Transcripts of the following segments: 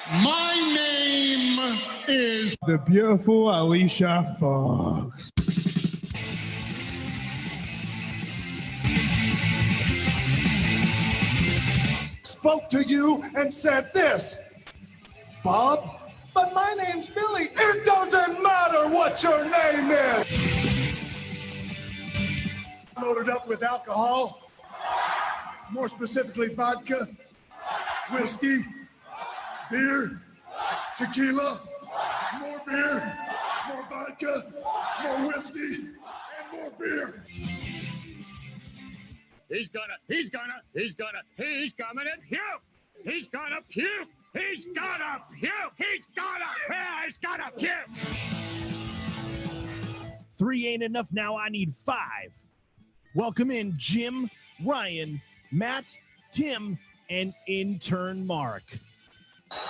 My name is the beautiful Alicia Fox. Spoke to you and said this, Bob, but my name's Billy. It doesn't matter what your name is. Loaded up with alcohol, more specifically vodka, whiskey, beer, tequila, more beer, more vodka, more whiskey, and more beer. He's gonna puke. He's gonna puke. He's gonna puke. He's gonna puke. 3 ain't enough now. I need 5. Welcome in Jim, Ryan, Matt, Tim, and intern Mark.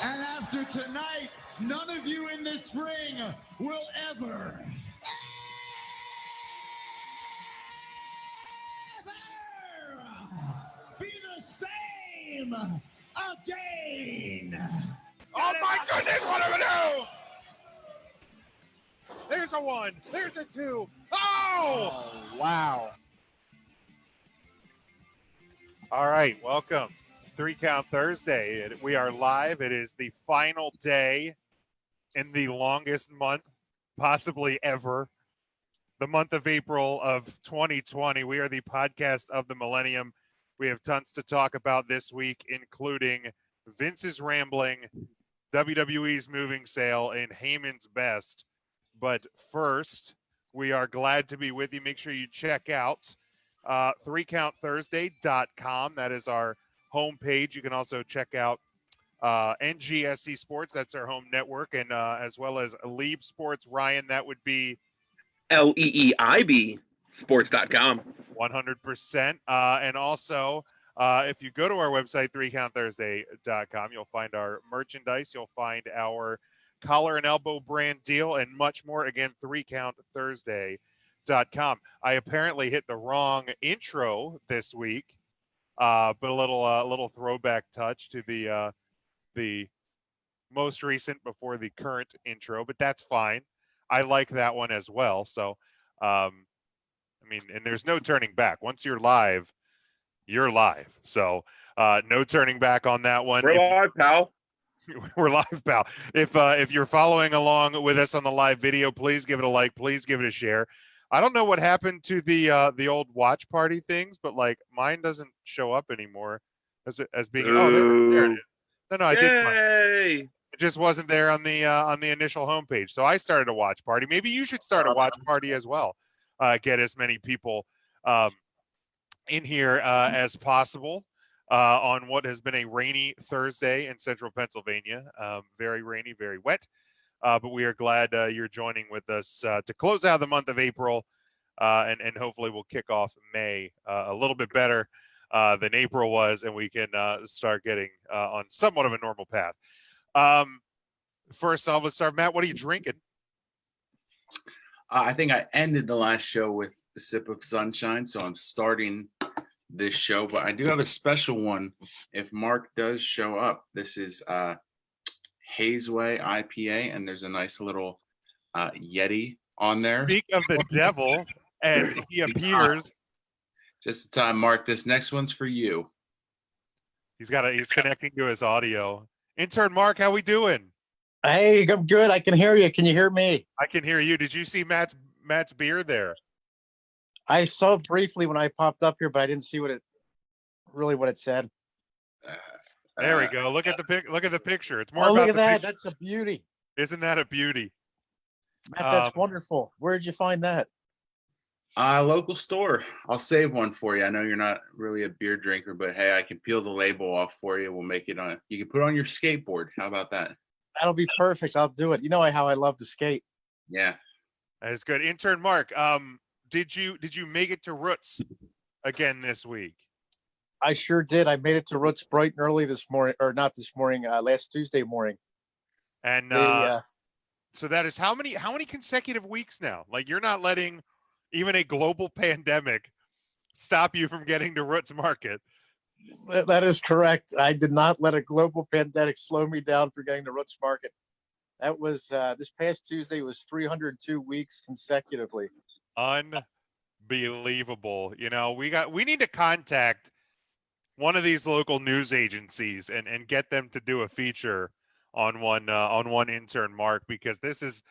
And after tonight, none of you in this ring will ever be the same again. Oh my goodness, what do we do? There's a 1. There's a 2. Oh, wow. All right, welcome to 3 Count Thursday. We are live. It is the final day in the longest month possibly ever, the month of April of 2020. We are the podcast of the millennium. We have tons to talk about this week, including Vince's rambling, WWE's moving sale, and Heyman's best. But first, we are glad to be with you. Make sure you check out 3countthursday.com. That is our homepage. You can also check out NGSC Sports. That's our home network. And as well as Leeb Sports. Ryan, that would be LEEIB sports.com. 100%. And also, if you go to our website, 3countthursday.com, you'll find our merchandise. You'll find our collar and elbow brand deal and much more. Again, 3countthursday.com. I apparently hit the wrong intro this week, but a little throwback touch to the most recent before the current intro, but that's fine. I like that one as well. So, I mean, and there's no turning back. Once you're live, you're live. So, no turning back on that one. We're live, pal. We're live, pal. If you're following along with us on the live video, please give it a like. Please give it a share. I don't know what happened to the old watch party things, but like mine doesn't show up anymore as being. Oh, there it is. No, I did find it. It just wasn't there on the initial homepage. So I started a watch party. Maybe you should start a watch party as well. Get as many people in here as possible on what has been a rainy Thursday in central Pennsylvania. Very rainy, very wet. But we are glad you're joining with us to close out the month of April, and hopefully we'll kick off May a little bit better than April was, and we can start getting on somewhat of a normal path. First off, let's start. Matt, what are you drinking? I think I ended the last show with a sip of sunshine, so I'm starting this show. But I do have a special one if Mark does show up. This is Hazeway IPA, and there's a nice little Yeti on there. Speak of the devil, and he appears. Just in time, Mark. This next one's for you. He's connecting to his audio. Intern Mark, how we doing? Hey, I'm good. I can hear you. Can you hear me? I can hear you. Did you see Matt's beard there? I saw it briefly when I popped up here, but I didn't see what it said. There we go. Look at the picture. It's more. Oh, about look at that. Picture. That's a beauty. Isn't that a beauty? Matt, that's wonderful. Where did you find that? Local store. I'll save one for you. I know you're not really a beer drinker, but hey, I can peel the label off for you. We'll make it on. You can put it on your skateboard. How about that? That'll be perfect. I'll do it. You know how I love to skate. Yeah, that's good. Intern Mark, did you make it to Roots again this week? I sure did. I made it to Roots bright and early this morning, or not this morning, last Tuesday morning. And so that is how many consecutive weeks now? Like, you're not letting even a global pandemic stop you from getting to Roots Market. That is correct. I did not let a global pandemic slow me down for getting to Roots Market. That was this past Tuesday was 302 weeks consecutively. Unbelievable. You know, we need to contact one of these local news agencies and get them to do a feature on one intern, Mark, because this is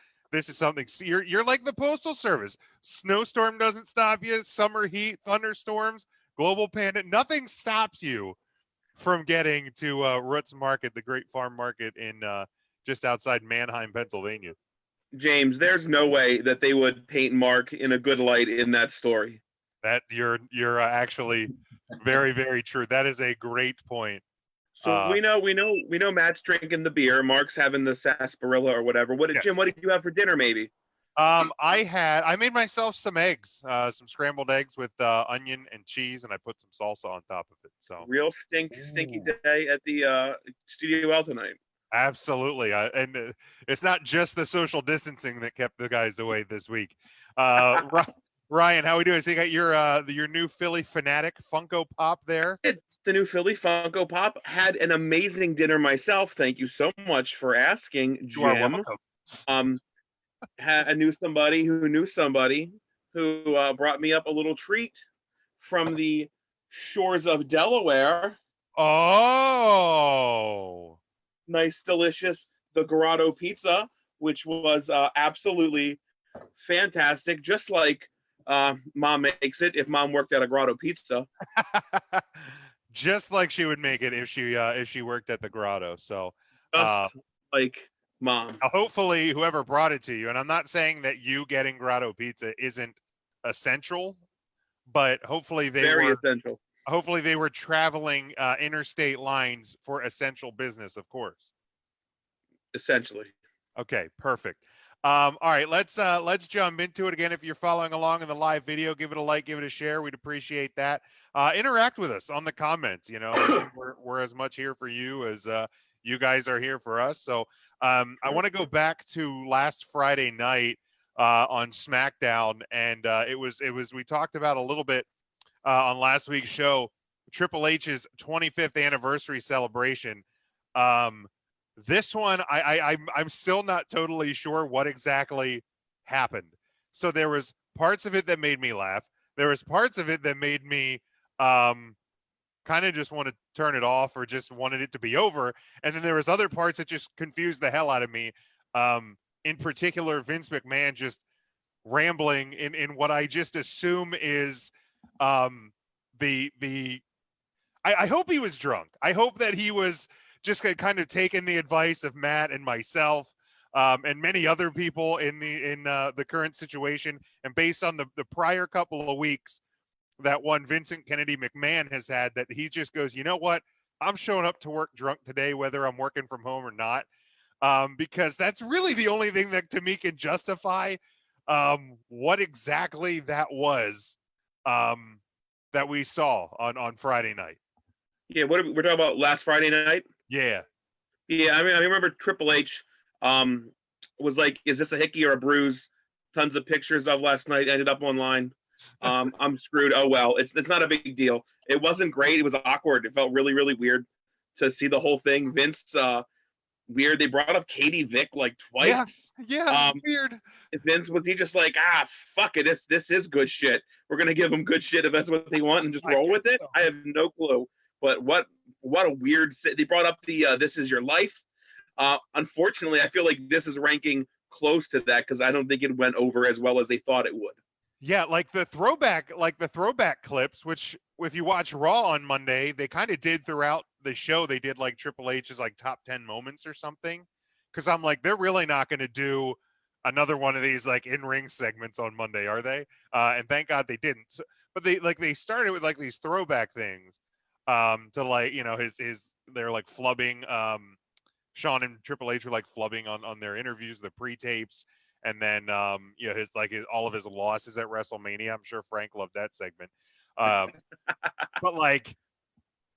something. You're like the Postal Service. Snowstorm doesn't stop you. Summer heat, thunderstorms, global pandemic, nothing stops you from getting to Roots Market, the great farm market in just outside Manheim, Pennsylvania. James, there's no way that they would paint Mark in a good light in that story. That you're actually very, very true. That is a great point. So we know Matt's drinking the beer. Mark's having the sarsaparilla or whatever. Yes. Jim, what did you have for dinner? Maybe. I made myself some eggs, some scrambled eggs with onion and cheese, and I put some salsa on top of it. So real stinky day at the Studio L tonight. Absolutely, and it's not just the social distancing that kept the guys away this week. Ryan, how we doing? So you got your new Philly Fanatic Funko Pop there. It's the new Philly Funko Pop. Had an amazing dinner myself. Thank you so much for asking, Jim. I knew somebody who knew somebody who brought me up a little treat from the shores of Delaware. Oh, nice, delicious, the Grotto pizza, which was absolutely fantastic, just like Mom makes it if Mom worked at a Grotto pizza. Just like she would make it if she worked at the Grotto. So just like Mom. Hopefully whoever brought it to you, and I'm not saying that you getting Grotto pizza isn't essential, but hopefully essential. Hopefully they were traveling interstate lines for essential business, of course. Essentially. Okay, perfect. All right, let's jump into it again. If you're following along in the live video, give it a like, give it a share. We'd appreciate that. Interact with us on the comments. You know, we're as much here for you as you guys are here for us. So I want to go back to last Friday night on SmackDown, and it was we talked about a little bit on last week's show, Triple H's 25th anniversary celebration. This one, I'm still not totally sure what exactly happened. So there was parts of it that made me laugh. There was parts of it that made me kind of just want to turn it off or just wanted it to be over. And then there was other parts that just confused the hell out of me. In particular, Vince McMahon just rambling in what I just assume is I hope he was drunk. I hope that he was just kind of taking the advice of Matt and myself and many other people in the current situation, and based on the prior couple of weeks that one Vincent Kennedy McMahon has had, that he just goes, you know what, I'm showing up to work drunk today, whether I'm working from home or not, because that's really the only thing that to me can justify what exactly that was that we saw on Friday night. Yeah, we're talking about last Friday night? Yeah. Yeah, I mean, I remember Triple H was like, is this a hickey or a bruise? Tons of pictures of last night ended up online. I'm screwed. Oh, well, it's not a big deal. It wasn't great. It was awkward. It felt really, really weird to see the whole thing. Vince, weird. They brought up Katie Vick like twice. Yeah, weird. Vince, was he just like, fuck it. This is good shit. We're going to give them good shit if that's what they want and just roll with it? So. I have no clue. But what a weird, they brought up the This Is Your Life. Unfortunately, I feel like this is ranking close to that because I don't think it went over as well as they thought it would. Yeah, like the throwback clips, which if you watch Raw on Monday, they kind of did throughout the show. They did like Triple H's like top 10 moments or something. Cause I'm like, they're really not going to do another one of these like in-ring segments on Monday, are they? And thank God they didn't. So, but they started with like these throwback things to like, you know, they're like flubbing. Sean and Triple H were like flubbing on their interviews, the pre-tapes. And then, you know, all of his losses at WrestleMania. I'm sure Frank loved that segment. But like,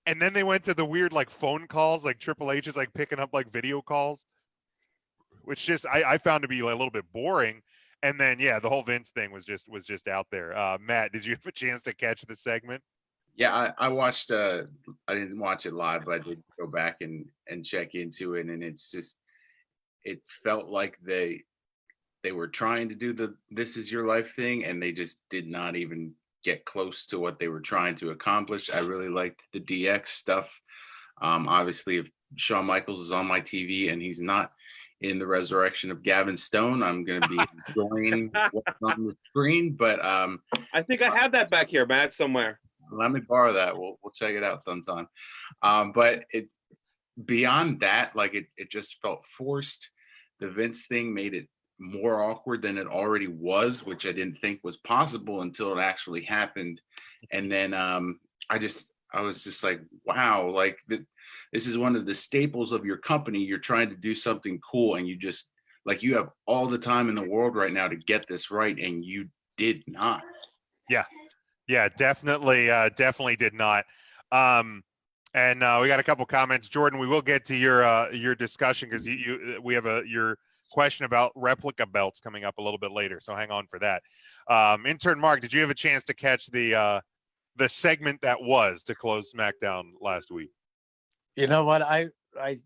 and then they went to the weird like phone calls, like Triple H is like picking up like video calls, which just I found to be like, a little bit boring. And then, yeah, the whole Vince thing was just out there. Matt, did you have a chance to catch the segment? Yeah, I watched. I didn't watch it live, but I did go back and check into it, and it's just it felt like they were trying to do the "This Is Your Life" thing, and they just did not even get close to what they were trying to accomplish. I really liked the DX stuff. Obviously, if Shawn Michaels is on my TV and he's not in the resurrection of Gavin Stone, I'm going to be enjoying what's on the screen. But I think I have that back here, Matt, somewhere. let me borrow that. We'll check it out sometime. But it beyond that, like it just felt forced. The Vince thing made it more awkward than it already was, which I didn't think was possible until it actually happened. And then I was just like, wow, like this is one of the staples of your company. You're trying to do something cool, and you just like you have all the time in the world right now to get this right, and you did not. Yeah, definitely did not. And we got a couple comments. Jordan, we will get to your discussion because we have your question about replica belts coming up a little bit later. So hang on for that. Intern Mark, did you have a chance to catch the segment that was to close SmackDown last week? You know what? I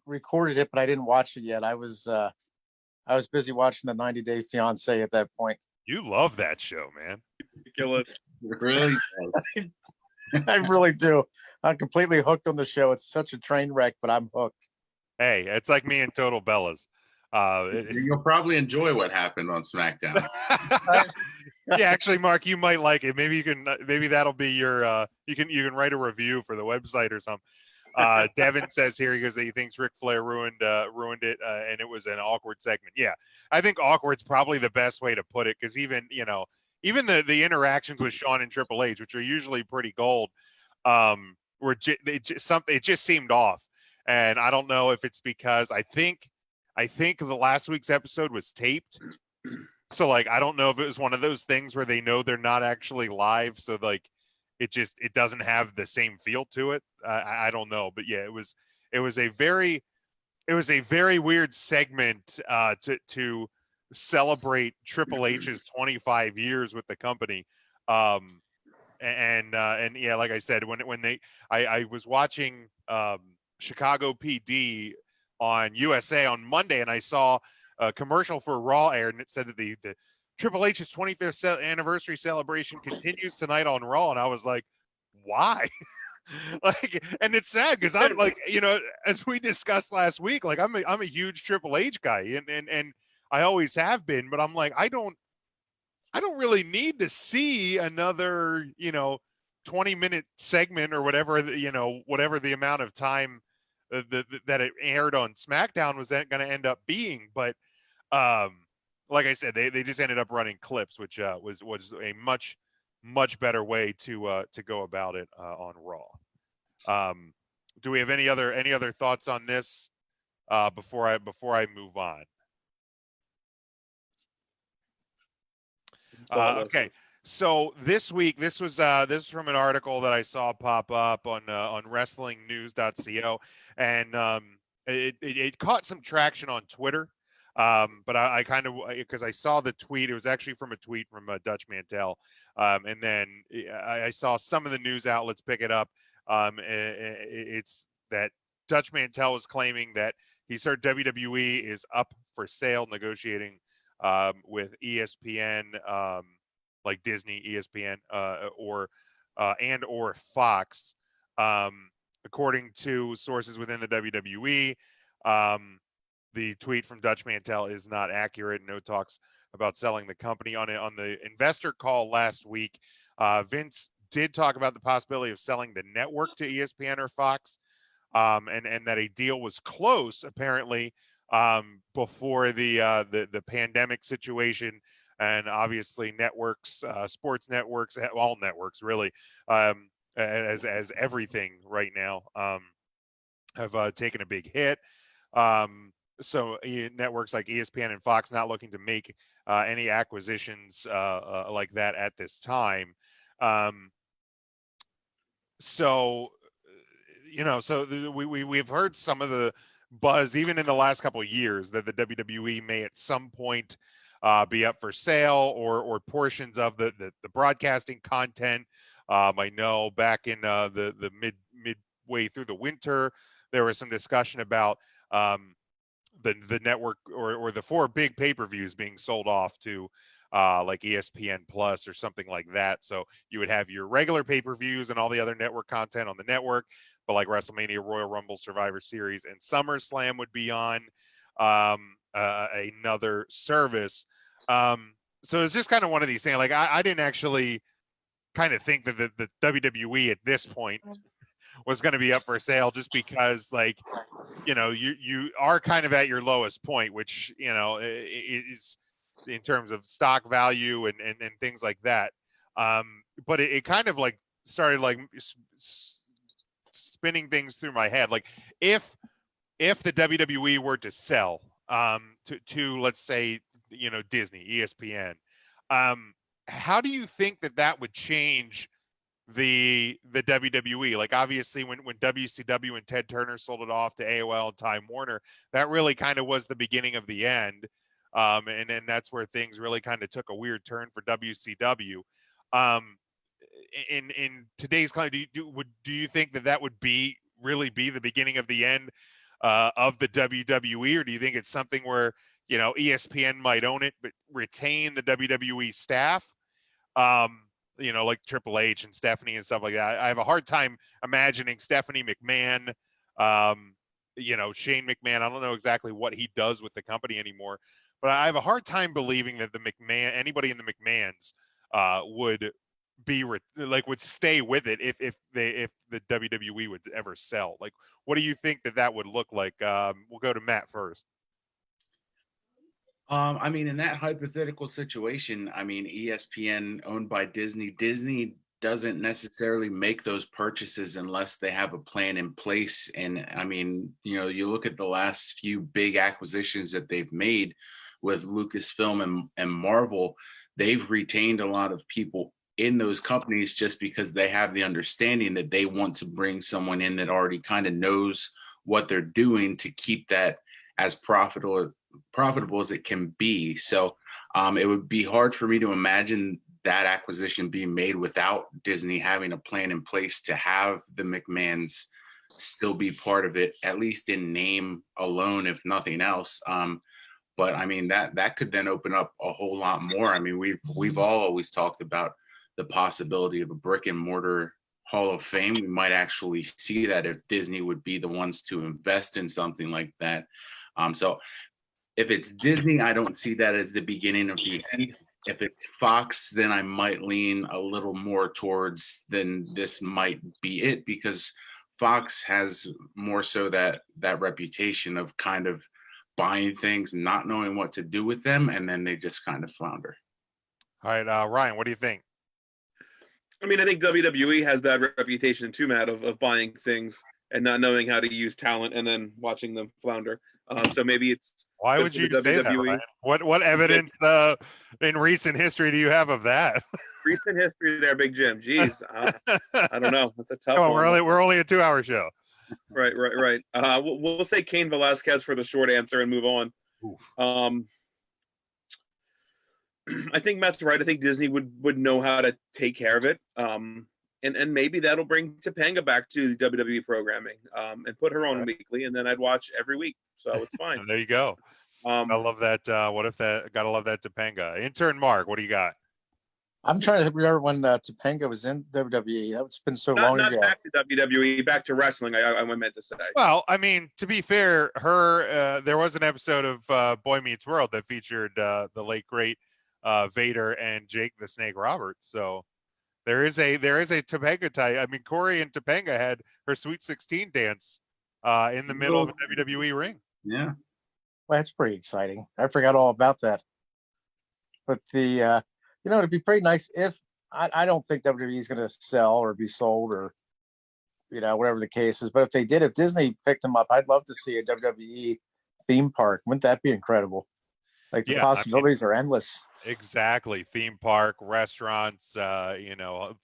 recorded it, but I didn't watch it yet. I was busy watching the 90 Day Fiance at that point. You love that show, man. Ridiculous. It really does. I really do. I'm completely hooked on the show. It's such a train wreck, but I'm hooked. Hey, it's like me and Total Bellas. You'll probably enjoy what happened on SmackDown. Yeah, actually, Mark, you might like it. Maybe you can. Maybe that'll be your. You can write a review for the website or something. Devin says here he goes that he thinks Ric Flair ruined it, and it was an awkward segment. Yeah, I think awkward's probably the best way to put it because even the interactions with Shawn and Triple H, which are usually pretty gold, it just seemed off. And I don't know if it's because I think the last week's episode was taped. So like I don't know if it was one of those things where they know they're not actually live, so like it doesn't have the same feel to it. I don't know, but yeah, it was a very weird segment to celebrate Triple H's 25 years with the company. And yeah, like I said, I was watching Chicago PD on USA on Monday, and I saw a commercial for Raw aired, and it said that the Triple H's 25th anniversary celebration continues tonight on Raw, and I was like, why? Like, and it's sad because I'm like, as we discussed last week, like I'm a huge Triple H guy, and I always have been, but I'm like, I don't really need to see another 20-minute segment or whatever whatever the amount of time that it aired on SmackDown was going to end up being. But like I said, they just ended up running clips, which was a much better way to go about it on Raw. Do we have any other thoughts on this before I move on? Okay, so this week, this was from an article that I saw pop up on WrestlingNews.co, and it caught some traction on Twitter. But I kind of, because I saw the tweet, it was actually from a tweet from Dutch Mantel, and then I saw some of the news outlets pick it up. It's that Dutch Mantel was claiming that he's heard WWE is up for sale, negotiating with ESPN, like Disney, ESPN, or Fox. According to sources within the WWE, the tweet from Dutch Mantel is not accurate. No talks about selling the company. On the investor call last week, Vince did talk about the possibility of selling the network to ESPN or Fox, and that a deal was close apparently before the pandemic situation, and obviously networks, sports networks, all networks really, as everything right now have taken a big hit. So networks like ESPN and Fox not looking to make any acquisitions like that at this time. So we've heard some of the buzz even in the last couple of years that the WWE may at some point be up for sale, or portions of the broadcasting content I know back in the midway through the winter, there was some discussion about the network or the 4 big pay-per-views being sold off to like ESPN Plus or something like that. So you would have your regular pay-per-views and all the other network content on the network, but like WrestleMania, Royal Rumble, Survivor Series, and SummerSlam would be on another service. So it's just kind of one of these things. Like I didn't actually kind of think that the WWE at this point was going to be up for sale, just because, like, you know, you are kind of at your lowest point, which, you know, is in terms of stock value and things like that. But it kind of like started like spinning things through my head. Like if the WWE were to sell to let's say, you know, Disney, ESPN, how do you think that would change the WWE? Like obviously when WCW and Ted Turner sold it off to AOL and Time Warner, that really kind of was the beginning of the end. And then that's where things really kind of took a weird turn for WCW. In today's climate, do you think that would really be the beginning of the end of the WWE, or do you think it's something where, you know, ESPN might own it but retain the WWE staff? You know, like Triple H and Stephanie and stuff like that. I have a hard time imagining Stephanie McMahon, you know, Shane McMahon. I don't know exactly what he does with the company anymore, but I have a hard time believing that anybody in the McMahons would would stay with it if the WWE would ever sell. Like, what do you think that would look like? We'll go to Matt first. I mean, in that hypothetical situation, I mean, ESPN owned by Disney, Disney doesn't necessarily make those purchases unless they have a plan in place. And I mean, you know, you look at the last few big acquisitions that they've made with Lucasfilm and Marvel, they've retained a lot of people in those companies just because they have the understanding that they want to bring someone in that already kind of knows what they're doing to keep that as profitable as it can be. So it would be hard for me to imagine that acquisition being made without Disney having a plan in place to have the McMahons still be part of it, at least in name alone, if nothing else. But I mean, that could then open up a whole lot more. I mean, we've all always talked about the possibility of a brick and mortar Hall of Fame. We might actually see that if Disney would be the ones to invest in something like that. So if it's Disney, I don't see that as the beginning of the end. If it's Fox, then I might lean a little more towards then this might be it, because Fox has more so that reputation of kind of buying things, not knowing what to do with them, and then they just kind of flounder. All right, Ryan, what do you think? I mean, I think WWE has that reputation too, Matt, of buying things and not knowing how to use talent and then watching them flounder. So maybe it's why would you say that, Ryan? What evidence in recent history do you have of that? Recent history there, Big Jim. Jeez, I don't know. That's a tough one. We're only a 2-hour show. Right. We'll say Cain Velasquez for the short answer and move on. I think Matt's right. I think Disney would know how to take care of it. And maybe that'll bring Topanga back to WWE programming and put her on weekly, and then I'd watch every week. So it's fine. There you go. I love that. Gotta love that Topanga. Intern Mark, what do you got? I'm trying to remember when Topanga was in WWE. That's been so long ago. Not back to WWE, back to wrestling. I meant to say. Well, I mean, to be fair, there was an episode of Boy Meets World that featured the late great Vader and Jake the Snake Roberts. So there is a Topanga tie. I mean, Corey and Topanga had her Sweet 16 dance in the middle of a WWE ring. Yeah. Well, that's pretty exciting. I forgot all about that. But it'd be pretty nice if I don't think WWE is going to sell or be sold or, whatever the case is. But if they did, if Disney picked them up, I'd love to see a WWE theme park. Wouldn't that be incredible? Like the possibilities are endless. Exactly. Theme park, restaurants,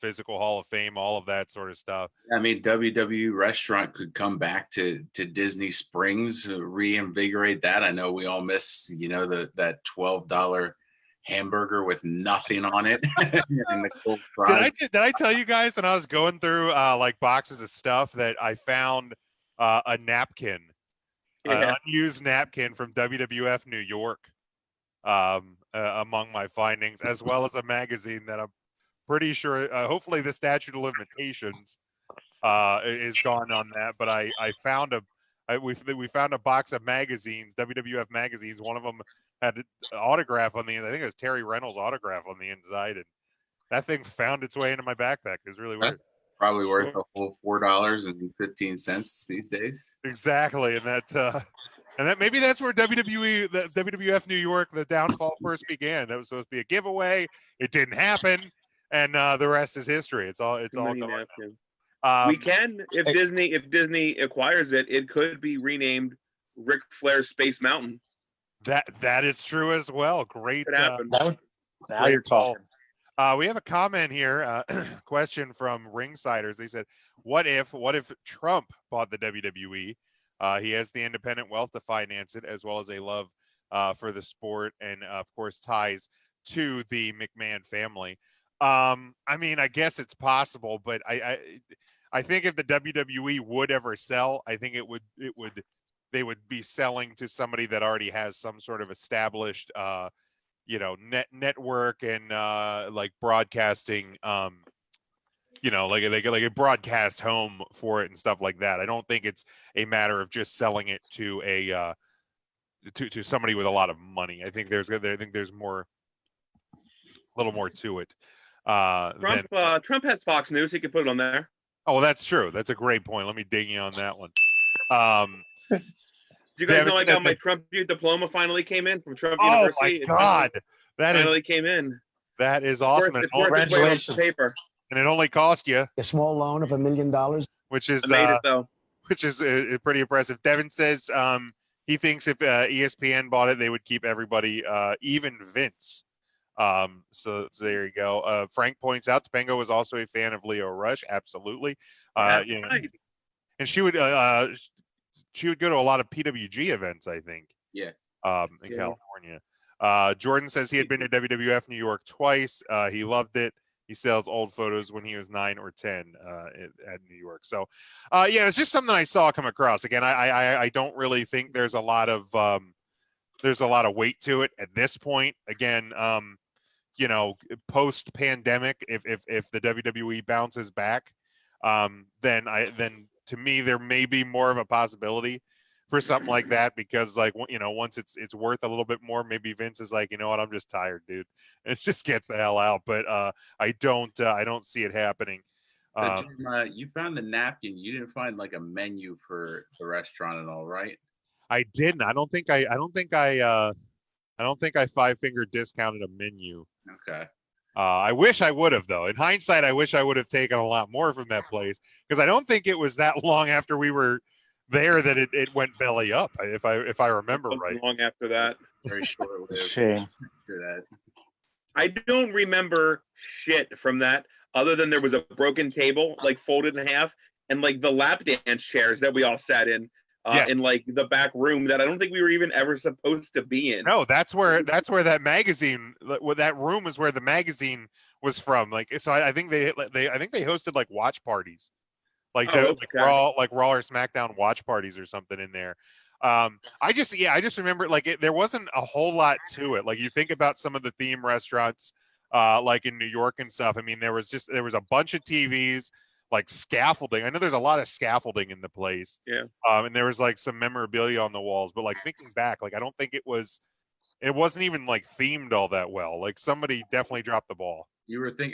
physical Hall of Fame, all of that sort of stuff. I mean, WWE restaurant could come back to Disney Springs, reinvigorate that. I know we all miss, that $12 hamburger with nothing on it. And the cold fries. Did I tell you guys when I was going through like boxes of stuff that I found a napkin, unused napkin from WWF New York, among my findings, as well as a magazine that I'm pretty sure, hopefully the statute of limitations is gone on that. But I found we found a box of magazines, WWF magazines. One of them had an autograph on the end. I think it was Terry Reynolds' autograph on the inside, and that thing found its way into my backpack. It was really weird. Probably worth a whole $4.15 these days. Exactly, and that maybe that's where the WWF New York, the downfall first began. That was supposed to be a giveaway. It didn't happen, and the rest is history. It's all gone. We can, if Disney acquires it, it could be renamed Ric Flair's Space Mountain. That is true as well. Great. Now you're talking. We have a comment here, question from Ringsiders. They said, what if Trump bought the WWE? He has the independent wealth to finance it, as well as a love for the sport, and of course ties to the McMahon family. I mean, I guess it's possible, but I think if the WWE would ever sell, I think they would be selling to somebody that already has some sort of established network and like broadcasting, like a broadcast home for it and stuff like that. I don't think it's a matter of just selling it to a to somebody with a lot of money. I think there's more, a little more to it. Trump has Fox News. He could put it on there. Oh, that's true. That's a great point. Let me dig you on that one. Do you guys know how my Trump diploma finally came in from Trump University? Oh my God, that finally came in. That is awesome. Congratulations. Paper. And it only cost you a small loan of $1 million, which is pretty impressive. Devin says he thinks if ESPN bought it, they would keep everybody, even Vince. So there you go. Frank points out Spengo was also a fan of Leo Rush. Absolutely. Right. And she would go to a lot of PWG events, I think. Yeah. In California. Jordan says he had been to WWF New York twice. He loved it. He sells old photos when he was 9 or 10 at New York. So, it's just something I saw come across. Again, I don't really think there's a lot of weight to it at this point. Again, post pandemic, if the WWE bounces back, then to me there may be more of a possibility for something like that, because once it's worth a little bit more, maybe Vince is like, you know what, I'm just tired, dude, and just gets the hell out. But I don't see it happening. So Jim, you found the napkin. You didn't find like a menu for the restaurant and all, right? I didn't. I don't think I 5-finger discounted a menu. Okay. I wish I would have, though. In hindsight, I wish I would have taken a lot more from that place, because I don't think it was that long after we were there that it went belly up, if I remember right. Long after that. Very short. Shame. After that. I don't remember shit from that, other than there was a broken table, like folded in half, and like the lap dance chairs that we all sat in. In like the back room that I don't think we were even ever supposed to be in. No, that's where that magazine, that room is where the magazine was from. Like, so I think they hosted like watch parties, like Raw or SmackDown watch parties or something in there. I just remember there wasn't a whole lot to it. Like, you think about some of the theme restaurants, like in New York and stuff. I mean, there was a bunch of TVs. Like scaffolding. I know there's a lot of scaffolding in the place. Yeah. And there was like some memorabilia on the walls, but like thinking back, like I don't think it wasn't even like themed all that well. Like somebody definitely dropped the ball.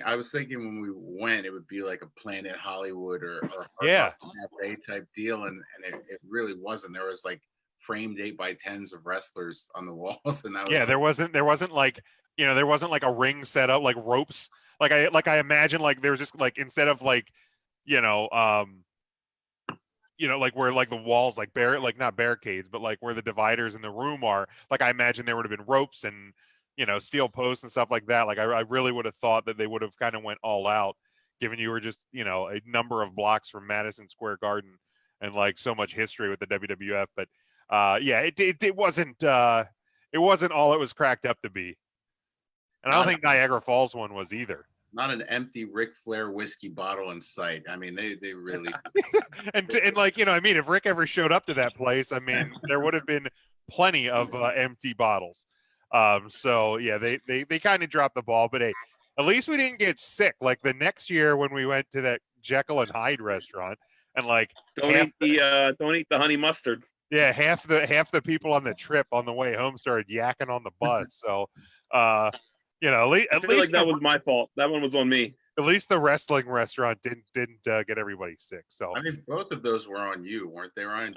I was thinking when we went, it would be like a Planet Hollywood or Cafe type deal, and it really wasn't. There was like framed 8x10s of wrestlers on the walls, and there wasn't like there wasn't like a ring set up, like ropes. Like I imagine like there was just like, instead of like like where like the walls like not barricades, but like where the dividers in the room are, like I imagine there would have been ropes and steel posts and stuff like that. Like I really would have thought that they would have kind of went all out, given you were just a number of blocks from Madison Square Garden and like so much history with the WWF. But it wasn't all it was cracked up to be. And I don't think Niagara Falls one was either. Not an empty Ric Flair whiskey bottle in sight. I mean, they really. and like, you know, I mean, if Rick ever showed up to that place, I mean, there would have been plenty of empty bottles. So yeah, they kind of dropped the ball, but hey, at least we didn't get sick. Like the next year when we went to that Jekyll and Hyde restaurant, and like don't eat the honey mustard. Yeah, half the people on the trip on the way home started yakking on the bus. So, you know, I feel like that was my fault. That one was on me. At least the wrestling restaurant didn't get everybody sick. So I mean, both of those were on you, weren't they, Ryan?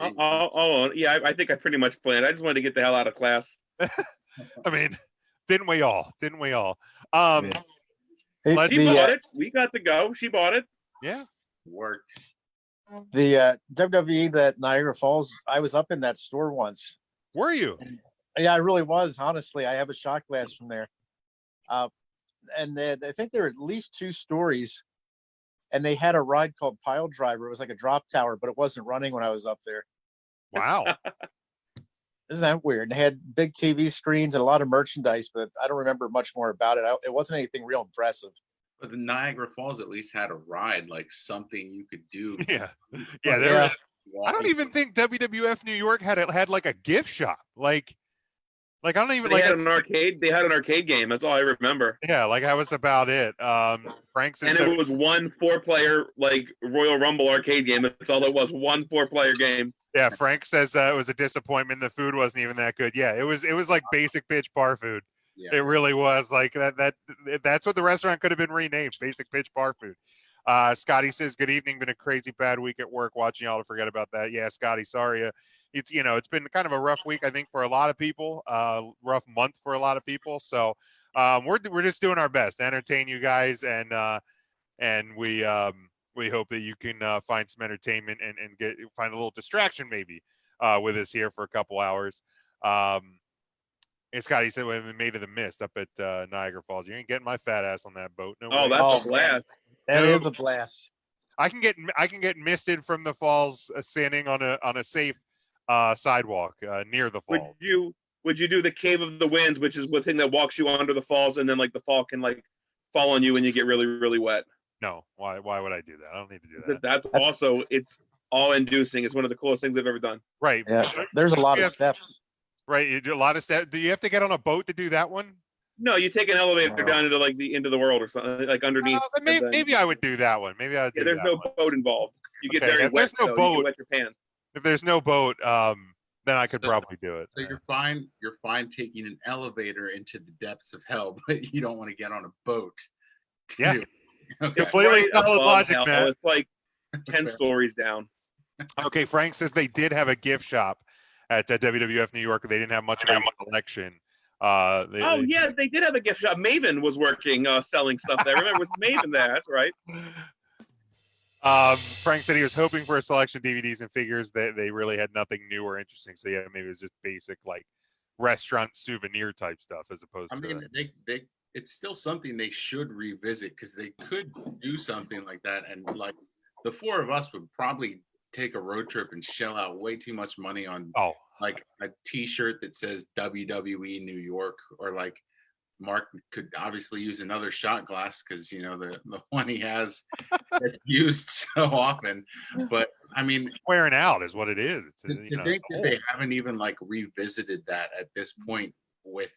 Yeah, I think I pretty much planned. I just wanted to get the hell out of class. I mean, didn't we all? Yeah. She bought it. We got to go. She bought it. Yeah, worked. The WWE that Niagara Falls, I was up in that store once. Were you? Yeah, I really was. Honestly, I have a shot glass from there. And I think there were at least 2 stories, and they had a ride called Pile Driver. It was like a drop tower, but it wasn't running when I was up there. Wow. Isn't that weird? They had big TV screens and a lot of merchandise, but I don't remember much more about it. It wasn't anything real impressive. But the Niagara Falls at least had a ride, like something you could do. Yeah. I don't even think WWF New York had like a gift shop. Like I don't even they had an arcade. They had an arcade game. That's all I remember. Yeah, like that was about it. Frank says it was one 4-player like Royal Rumble arcade game. That's all it was. One 4-player game. Yeah, Frank says it was a disappointment. The food wasn't even that good. Yeah, it was like basic pitch bar food. Yeah. It really was like that's what the restaurant could have been renamed, basic pitch bar food. Scotty says, good evening, been a crazy bad week at work, watching y'all to forget about that. Yeah, Scotty, sorry. It's it's been kind of a rough week, I think, for a lot of people, rough month for a lot of people. So we're just doing our best to entertain you guys, and we hope that you can find some entertainment and find a little distraction maybe with us here for a couple hours. And Scotty said when we made it the mist up at Niagara Falls, you ain't getting my fat ass on that boat. No way. That's a blast. That is a blast. I can get misted from the falls standing on a safe sidewalk near the falls. Would you do the Cave of the Winds, which is the thing that walks you under the falls, and then like the fall can like fall on you when you get really, really wet? No. Why would I do that? I don't need to do that. That's also, it's all-inducing. It's one of the coolest things I've ever done. Right. Yeah. There's a lot of steps. Right. You do a lot of steps. Do you have to get on a boat to do that one? No, you take an elevator down into like the end of the world or something, like underneath. Maybe I would do that one. Maybe I would. There's no boat involved. You get very wet. There's no boat. You wet your pants. If there's no boat, then I could probably do it. So you're fine. You're fine taking an elevator into the depths of hell, but you don't want to get on a boat. Yeah. Okay. Completely solid logic, man. It's like 10 stories down. Okay, Frank says they did have a gift shop at WWF New York. They didn't have much of a collection. They did have a gift shop. Maven was working selling stuff there. I remember it was Maven there. That's right. Frank said he was hoping for a selection of DVDs and figures. They really had nothing new or interesting. So yeah, maybe it was just basic like restaurant souvenir type stuff as opposed to. It's still something they should revisit because they could do something like that, and like the 4 of us would probably take a road trip and shell out way too much money on like a T-shirt that says WWE New York, or like Mark could obviously use another shot glass because the one he has that's used so often. But I mean, wearing out is what it is. To think that they haven't even like revisited that at this point with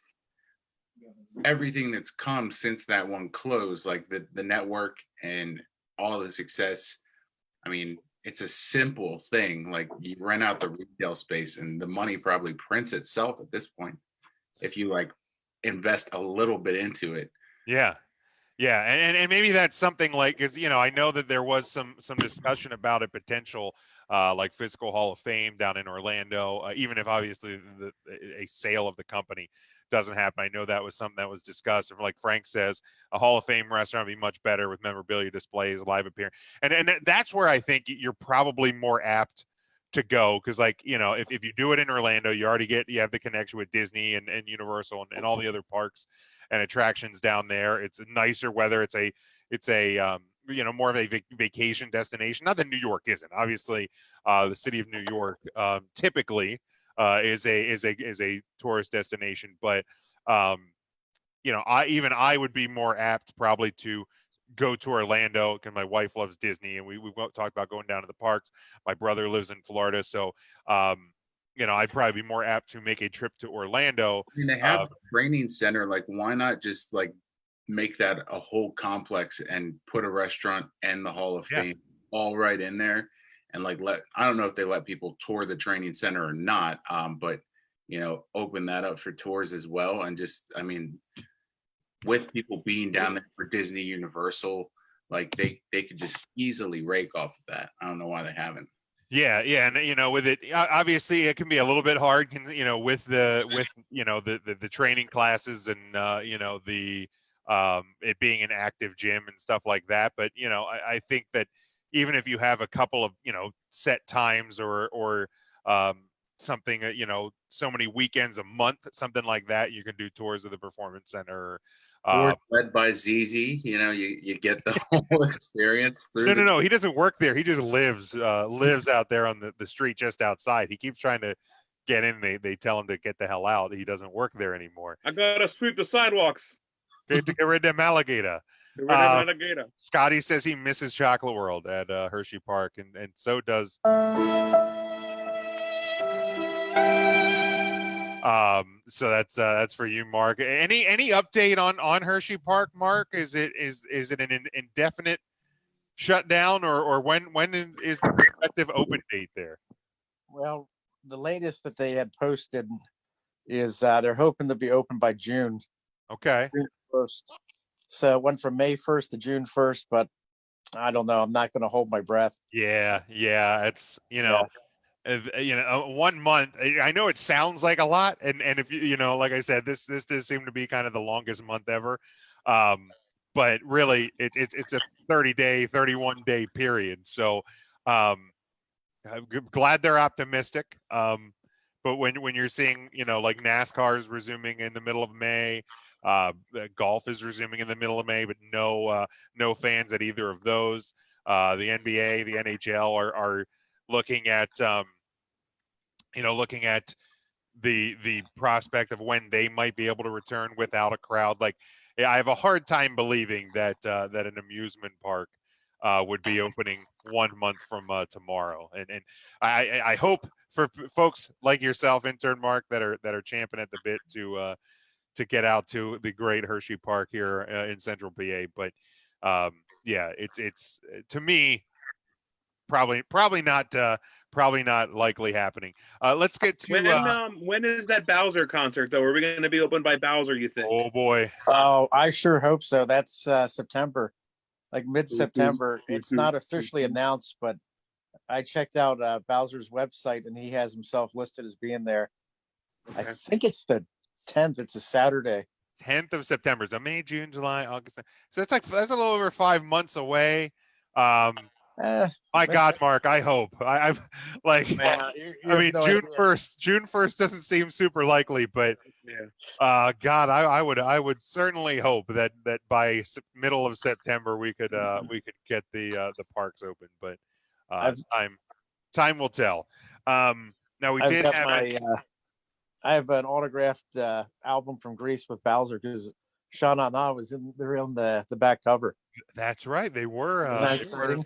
everything that's come since that one closed, like the network and all the success. I mean, it's a simple thing. Like you rent out the retail space and the money probably prints itself at this point if you like invest a little bit into it. Yeah. And maybe that's something like, because I know that there was some discussion about a potential like physical Hall of Fame down in Orlando, even if obviously a sale of the company doesn't happen. I know that was something that was discussed. And like Frank says, a Hall of Fame restaurant would be much better with memorabilia displays, live appearance. And that's where I think you're probably more apt to go. Cause like, if you do it in Orlando, you have the connection with Disney and Universal and all the other parks and attractions down there. It's nicer weather. It's a more of a vacation destination. Not that New York isn't. Obviously, the city of New York typically is a tourist destination, but I would be more apt probably to go to Orlando because my wife loves Disney, and we talked about going down to the parks. My brother lives in Florida, so I'd probably be more apt to make a trip to Orlando. I mean, they have a training center. Like, why not just like make that a whole complex and put a restaurant and the Hall of Yeah. Fame all right in there? And like, I don't know if they let people tour the training center or not, but open that up for tours as well. And just, I mean, with people being down there for Disney Universal, like they could just easily rake off of that. I don't know why they haven't. Yeah, and with it, obviously it can be a little bit hard, with the training classes and the it being an active gym and stuff like that. But I think that even if you have a couple of set times or something, so many weekends a month, something like that, you can do tours of the performance center. Or led by ZZ, you get the whole experience through. No. He doesn't work there. He just lives out there on the street just outside. He keeps trying to get in. They tell him to get the hell out. He doesn't work there anymore. I gotta sweep the sidewalks. To get rid of them alligator. Scotty says he misses Chocolate World at Hershey Park, and so does. So that's for you, Mark. Any update on Hershey Park, Mark? Is it an indefinite shutdown, or when is the prospective open date there? Well, the latest that they had posted is they're hoping to be open by June. Okay. June 1st. So it went from May 1st to June 1st, but I don't know. I'm not going to hold my breath. Yeah. It's 1 month. I know it sounds like a lot, and if like I said, this does seem to be kind of the longest month ever. But really, it's a 31 day period. So I'm glad they're optimistic. But when you're seeing like NASCAR is resuming in the middle of May, golf is resuming in the middle of May, but no fans at either of those. The NBA, the NHL are looking at the prospect of when they might be able to return without a crowd. Like, I have a hard time believing that an amusement park would be opening 1 month from tomorrow. And I hope for folks like yourself, intern Mark, that are champing at the bit to get out to the great Hershey Park here in Central PA. But it's to me probably not likely happening. Let's get to when is that Bowser concert though? Are we going to be opened by Bowser, you think? Oh boy. Oh, I sure hope so. That's September, like mid-September. It's not officially announced, but I checked out Bowser's website and he has himself listed as being there. I think it's the 10th. It's a Saturday. 10th of September. So May, June, July, August. So that's a little over 5 months away. My God, Mark, I hope. I'm like, I mean, June 1st doesn't seem super likely, but God, I would certainly hope that by middle of September we could get the parks open, but time will tell. Now we did have I have an autographed album from Greece with Bowser because Sean Anna was in the back cover. That's right, they were. Isn't that exciting?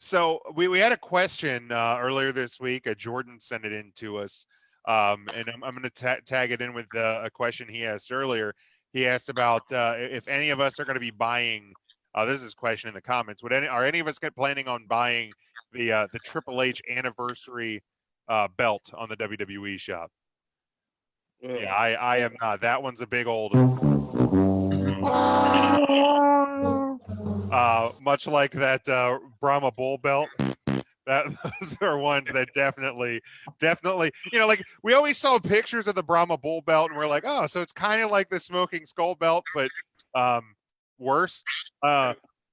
So we had a question earlier this week. Jordan sent it in to us, and I'm going to tag it in with a question he asked earlier. He asked about if any of us are going to be buying. This is his question in the comments. Are any of us planning on buying the Triple H anniversary belt on the WWE shop? Yeah, I am not. That one's a big old. Much like that Brahma Bull belt. Those are ones that definitely, like we always saw pictures of the Brahma Bull belt and we're like, oh, so it's kind of like the Smoking Skull belt, but worse.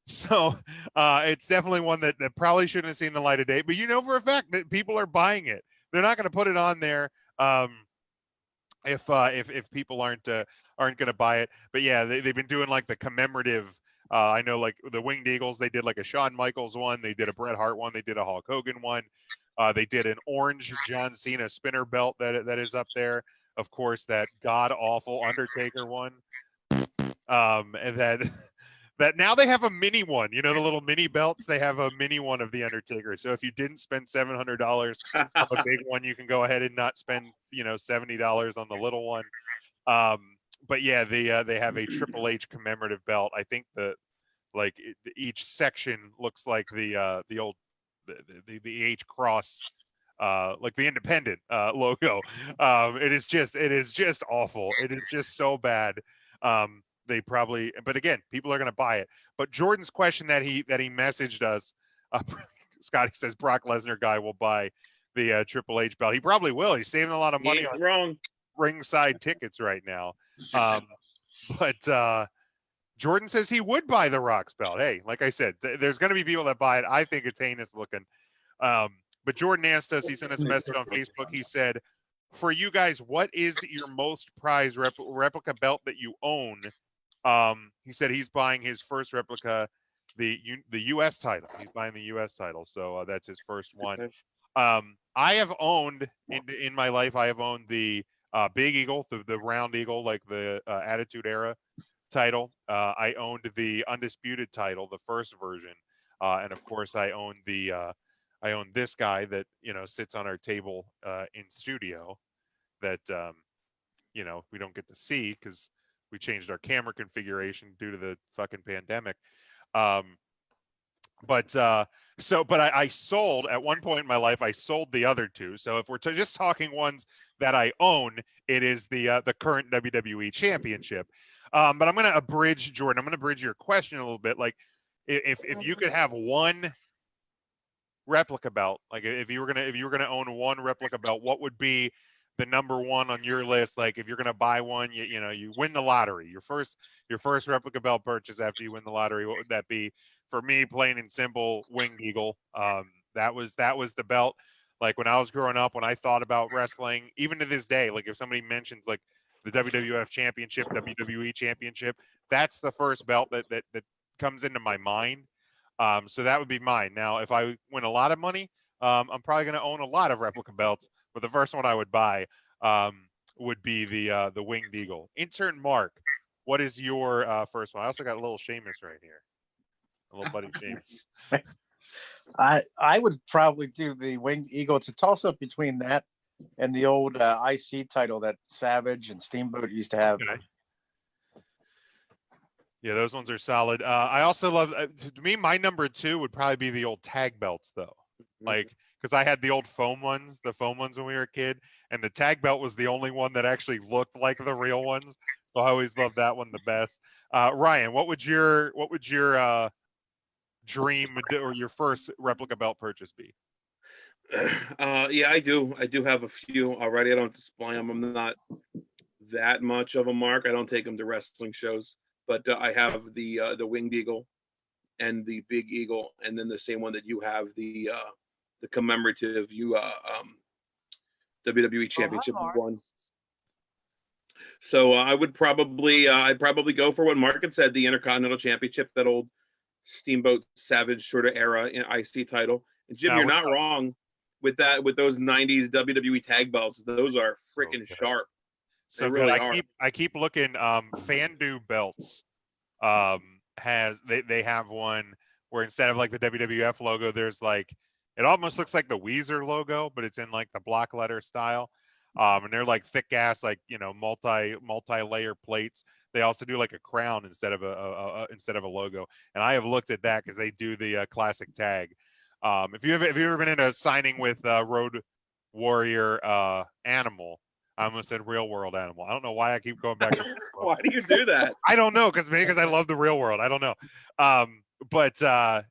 So it's definitely one that probably shouldn't have seen the light of day. But for a fact that people are buying it. They're not going to put it on there if people aren't going to buy it. But yeah, they've been doing like the commemorative. I know, like the Winged Eagles, they did like a Shawn Michaels one, they did a Bret Hart one, they did a Hulk Hogan one, they did an orange John Cena spinner belt that is up there. Of course, that god awful Undertaker one. And then that now they have a mini one. You know, the little mini belts. They have a mini one of the Undertaker. So if you didn't spend $700 on the big one, you can go ahead and not spend $70 on the little one. But yeah, they have a Triple H commemorative belt. I think each section looks like the old the H cross, like the independent logo. It is just awful. It is just so bad. They probably, but again, people are going to buy it. But Jordan's question that he messaged us, Scotty says Brock Lesnar guy will buy the Triple H belt. He probably will. He's saving a lot of money on wrong ringside tickets right now. But Jordan says he would buy the Rock's belt. Hey, like I said, there's going to be people that buy it. I think it's heinous looking. But Jordan asked us, he sent us a message on Facebook. He said, for you guys, what is your most prized replica belt that you own? He said he's buying his first replica, the U.S. title. He's buying the U.S. title. So that's his first one. I have owned, in my life, I have owned the Big Eagle, the round eagle, like the Attitude Era title. I owned the Undisputed title, the first version. And of course, I own this guy that, sits on our table in studio that, we don't get to see because we changed our camera configuration due to the fucking pandemic. But I sold at one point in my life, I sold the other two. So if we're just talking ones that I own, it is the current WWE Championship. But I'm going to abridge, Jordan. I'm going to bridge your question a little bit. Like, if you could have one replica belt, like if you were gonna own one replica belt, what would be the number one on your list? Like, if you're gonna buy one, you win the lottery, your first replica belt purchase after you win the lottery, what would that be? For me, plain and simple, Winged Eagle. That was the belt. Like, when I was growing up, when I thought about wrestling, even to this day, like if somebody mentions like the WWF Championship, WWE Championship, that's the first belt that comes into my mind. So that would be mine. Now, if I win a lot of money, I'm probably going to own a lot of replica belts. But the first one I would buy would be the Winged Eagle. Intern Mark, what is your first one? I also got a little Sheamus right here, a little buddy Sheamus. I would probably do the Winged Eagle. It's a toss up between that and the old IC title that Savage and Steamboat used to have. Okay. Yeah, those ones are solid. I also love, to me, my number two would probably be the old tag belts, though. Like, because I had the old foam ones when we were a kid, and the tag belt was the only one that actually looked like the real ones. So I always loved that one the best. Ryan, what would your dream or your first replica belt purchase be? Yeah, I do have a few already. I don't display them. I'm not that much of a mark. I don't take them to wrestling shows. But I have the Winged Eagle and the Big Eagle, and then the same one that you have, the commemorative WWE Championship one. So I would probably I'd probably go for what Mark had said, the Intercontinental Championship, that old Steamboat Savage sort of era in IC title. And Jim, you're not wrong with that. With those '90s WWE tag belts, those are freaking sharp. So really I keep looking. Fandu belts they have one where instead of like the WWF logo, there's like, it almost looks like the Weezer logo, but it's in like the block letter style. And they're like thick ass, like, multi-layer plates. They also do like a crown instead of a logo. And I have looked at that because they do the classic tag. If you've ever been in a signing with Road Warrior Animal, I almost said Real World Animal. I don't know why I keep going back. Why do you do that? I don't know, because I love the Real World. I don't know. But I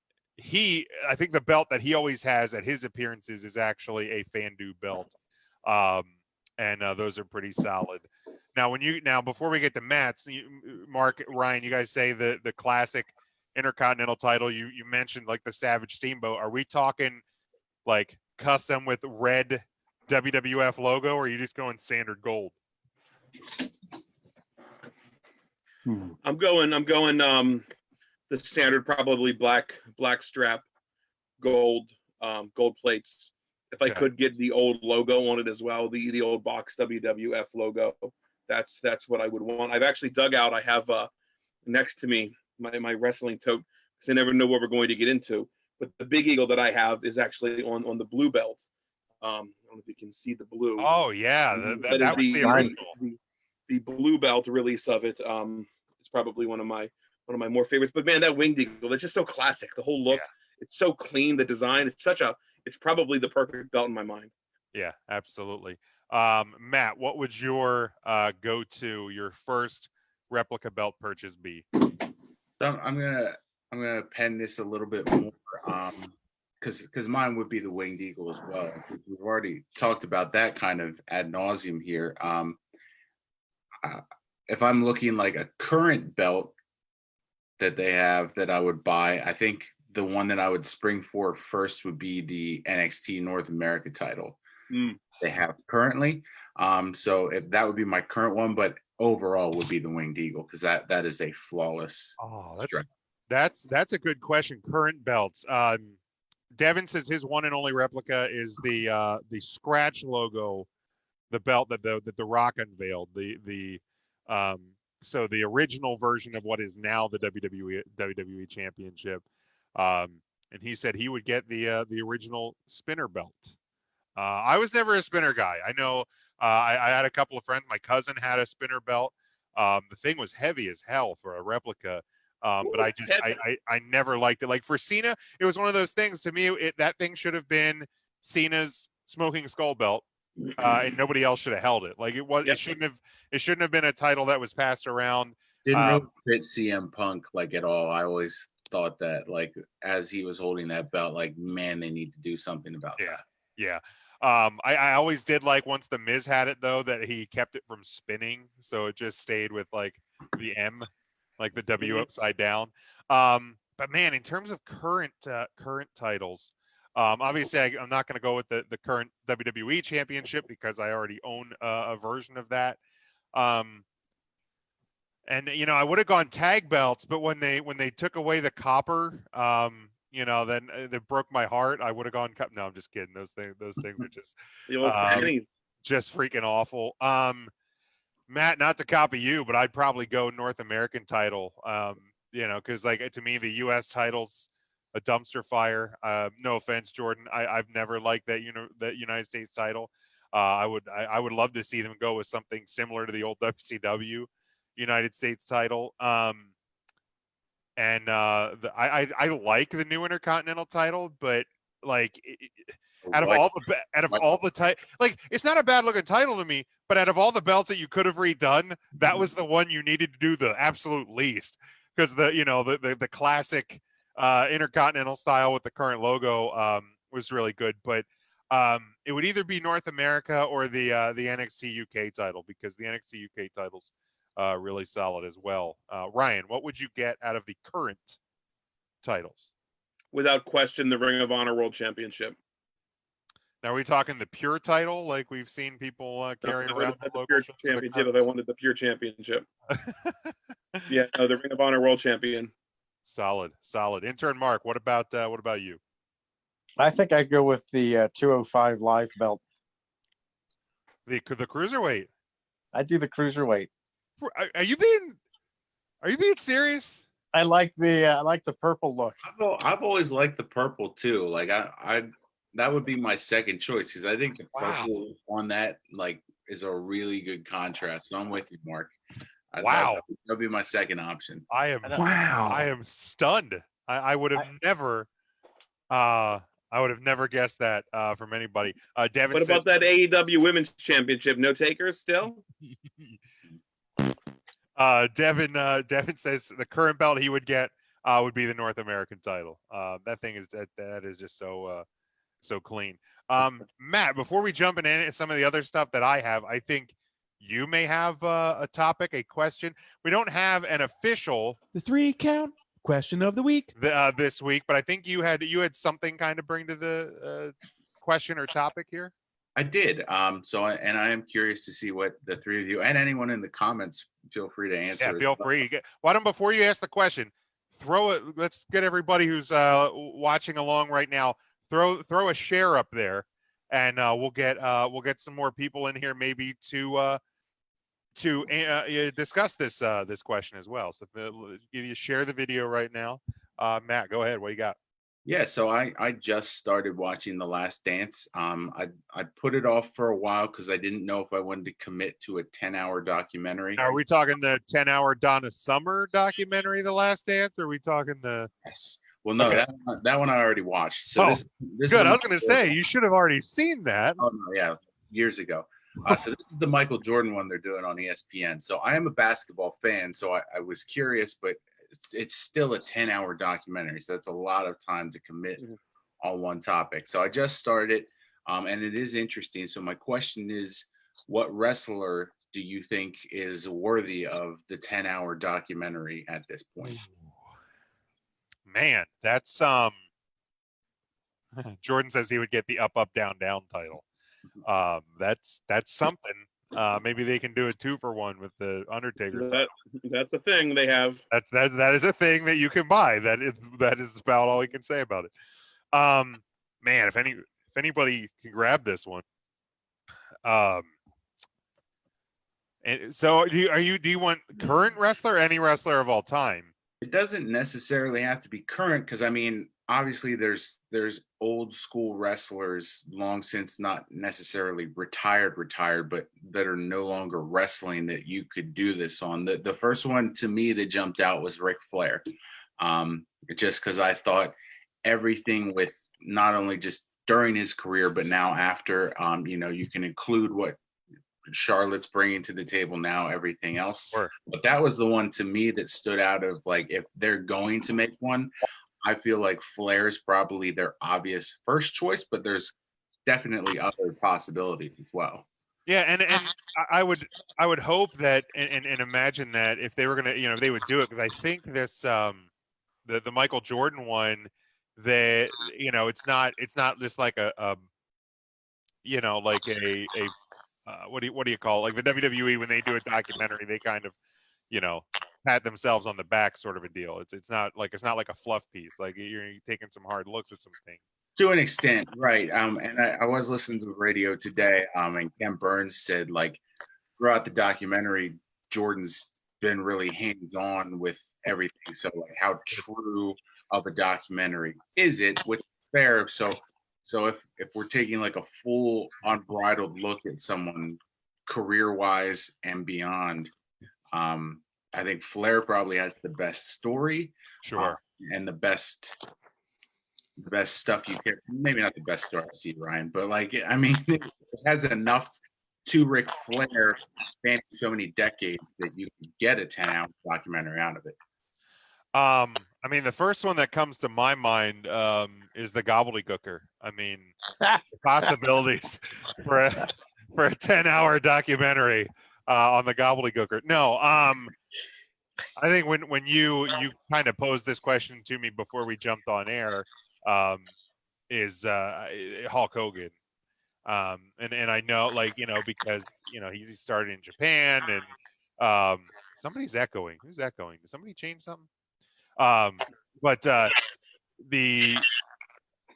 think the belt that he always has at his appearances is actually a Fandu belt. And those are pretty solid. Now, before we get to Matt's, Mark, Ryan, you guys say the classic Intercontinental title. You mentioned like the Savage Steamboat. Are we talking like custom with red WWF logo, or are you just going standard gold? I'm going the standard, probably black strap, gold plates. If I could get the old logo on it as well, the old box WWF logo, that's what I would want. I've actually dug out. I have next to me, my wrestling tote, because I never know what we're going to get into. But the big eagle that I have is actually on the blue belt. I don't know if you can see the blue. Oh yeah, That is that was the original. the blue belt release of it. It's probably one of my more favorites. But man, that winged eagle, it's just so classic. The whole look, it's so clean. The design, it's probably the perfect belt in my mind. Yeah, absolutely. Matt, what would your go-to, your first replica belt purchase be? So I'm gonna pen this a little bit more, because mine would be the winged eagle as well. We've already talked about that kind of ad nauseum here. If I'm looking like a current belt that they have that I would buy, I think the one that I would spring for first would be the NXT North America title they have currently. So if that would be my current one, but overall would be the winged eagle, because that is a flawless. Oh, that's a good question. Current belts. Devin says his one and only replica is the scratch logo, the belt that the Rock unveiled. So the original version of what is now the WWE Championship. And he said he would get the original spinner belt. I was never a spinner guy. I know I had a couple of friends. My cousin had a spinner belt. The thing was heavy as hell for a replica. But I never liked it. Like for Cena, it was one of those things. To me, that thing should have been Cena's smoking skull belt, and nobody else should have held it. Like it was. Yep. It shouldn't have been a title that was passed around. Didn't really fit CM Punk like at all. I always thought that, like, as he was holding that belt, like, man, they need to do something about that. Yeah. I always did like, once the Miz had it though, that he kept it from spinning, so it just stayed with like the M, like the W upside down. But man, in terms of current titles, obviously I'm not going to go with the current WWE Championship because I already own a version of that. And I would have gone tag belts, but when they took away the copper, then that broke my heart. I would have gone cup. No, I'm just kidding. Those things are just just freaking awful. Matt, not to copy you, but I'd probably go North American title. Because like, to me, the U.S. title's a dumpster fire. No offense, Jordan. I've never liked that that United States title. I would love to see them go with something similar to the old WCW United States title. And I like the new Intercontinental title, but like out of all the like, it's not a bad looking title to me, but out of all the belts that you could have redone, that was the one you needed to do the absolute least, because the classic Intercontinental style with the current logo was really good, but it would either be North America or the NXT UK title, because the NXT UK title's really solid as well. Ryan, what would you get out of the current titles? Without question, the Ring of Honor World Championship. Now, are we talking the pure title, like we've seen people carrying around the pure championship? If I wanted the pure championship, yeah, no, the Ring of Honor World Champion. Solid. Intern Mark, what about you? I think I'd go with the 205 live belt. The cruiserweight. I'd do the cruiserweight. Are you being serious? I like the purple look. I've always liked the purple too. Like that would be my second choice, because I think the purple on that like is a really good contrast. So I'm with you, Mark. That'd be my second option. I am stunned. I would have never. I would have never guessed that from anybody. Devin, what about that AEW Women's Championship? No takers still? Devin says the current belt he would get would be the North American title. That thing is that is just so clean. Matt, before we jump into some of the other stuff that I have, I think you may have a topic, a question. We don't have an official the 3 count question of the week this week, but I think you had something kind of bring to the question or topic here. I did. So I am curious to see what the three of you and anyone in the comments feel free to answer. Yeah, feel free. Why don't, before you ask the question, throw it. Let's get everybody who's watching along right now. Throw a share up there, and we'll get some more people in here maybe to discuss this question as well. So you share the video right now. Matt, go ahead. What you got? Yeah, so I just started watching The Last Dance. I put it off for a while because I didn't know if I wanted to commit to a 10-hour documentary. Are we talking the 10-hour Donna Summer documentary, The Last Dance? Or are we talking the? Yes. Well, no, Okay. that one I already watched. So this good. is I was going to say you should have already seen that. Oh no, yeah, years ago. So this is the Michael Jordan one they're doing on ESPN. So I am a basketball fan, so I was curious, but it's still a 10-hour documentary, so it's a lot of time to commit on one topic. So I just started, and it is interesting. So my question is, what wrestler do you think is worthy of the 10-hour documentary at this point? Man, that's Jordan says he would get the up, down, down title. That's something. Maybe they can do a 2-for-1 with the Undertaker. That's a thing they have. That is a thing that you can buy. That is about all we can say about it. Man, if anybody can grab this one. And so do you want current wrestler, or any wrestler of all time? It doesn't necessarily have to be current, because I mean, obviously there's old school wrestlers long since not necessarily retired, but that are no longer wrestling that you could do this on. The first one to me that jumped out was Ric Flair. Just because I thought everything with not only just during his career, but now after, you can include what Charlotte's bringing to the table now, everything else. Sure. But that was the one to me that stood out of, like, if they're going to make one, I feel like Flair's probably their obvious first choice, but there's definitely other possibilities as well. Yeah, and I would hope that and imagine that if they were gonna, they would do it, because I think this the Michael Jordan one, that it's not just like a like a what do you call it? Like the WWE, when they do a documentary, they kind of pat themselves on the back, sort of a deal. It's not like a fluff piece. Like you're taking some hard looks at some things. To an extent, right. And I was listening to the radio today, and Ken Burns said, like, throughout the documentary, Jordan's been really hands-on with everything. So, like, how true of a documentary is it? Which is fair. So if we're taking like a full unbridled look at someone career-wise and beyond, I think Flair probably has the best story, Sure, and the best stuff you can. Maybe not the best story, I see, Ryan, but like, I mean, it has enough to Ric Flair spanning so many decades that you can get a 10-hour documentary out of it. I mean, the first one that comes to my mind is the Gobbledygooker. I mean, the possibilities for a 10-hour documentary on the Gobbledygooker. No, I think when you kind of posed this question to me before we jumped on air, is Hulk Hogan. And I know, like, because he started in Japan, and somebody's echoing. Who's echoing? Did somebody change something? But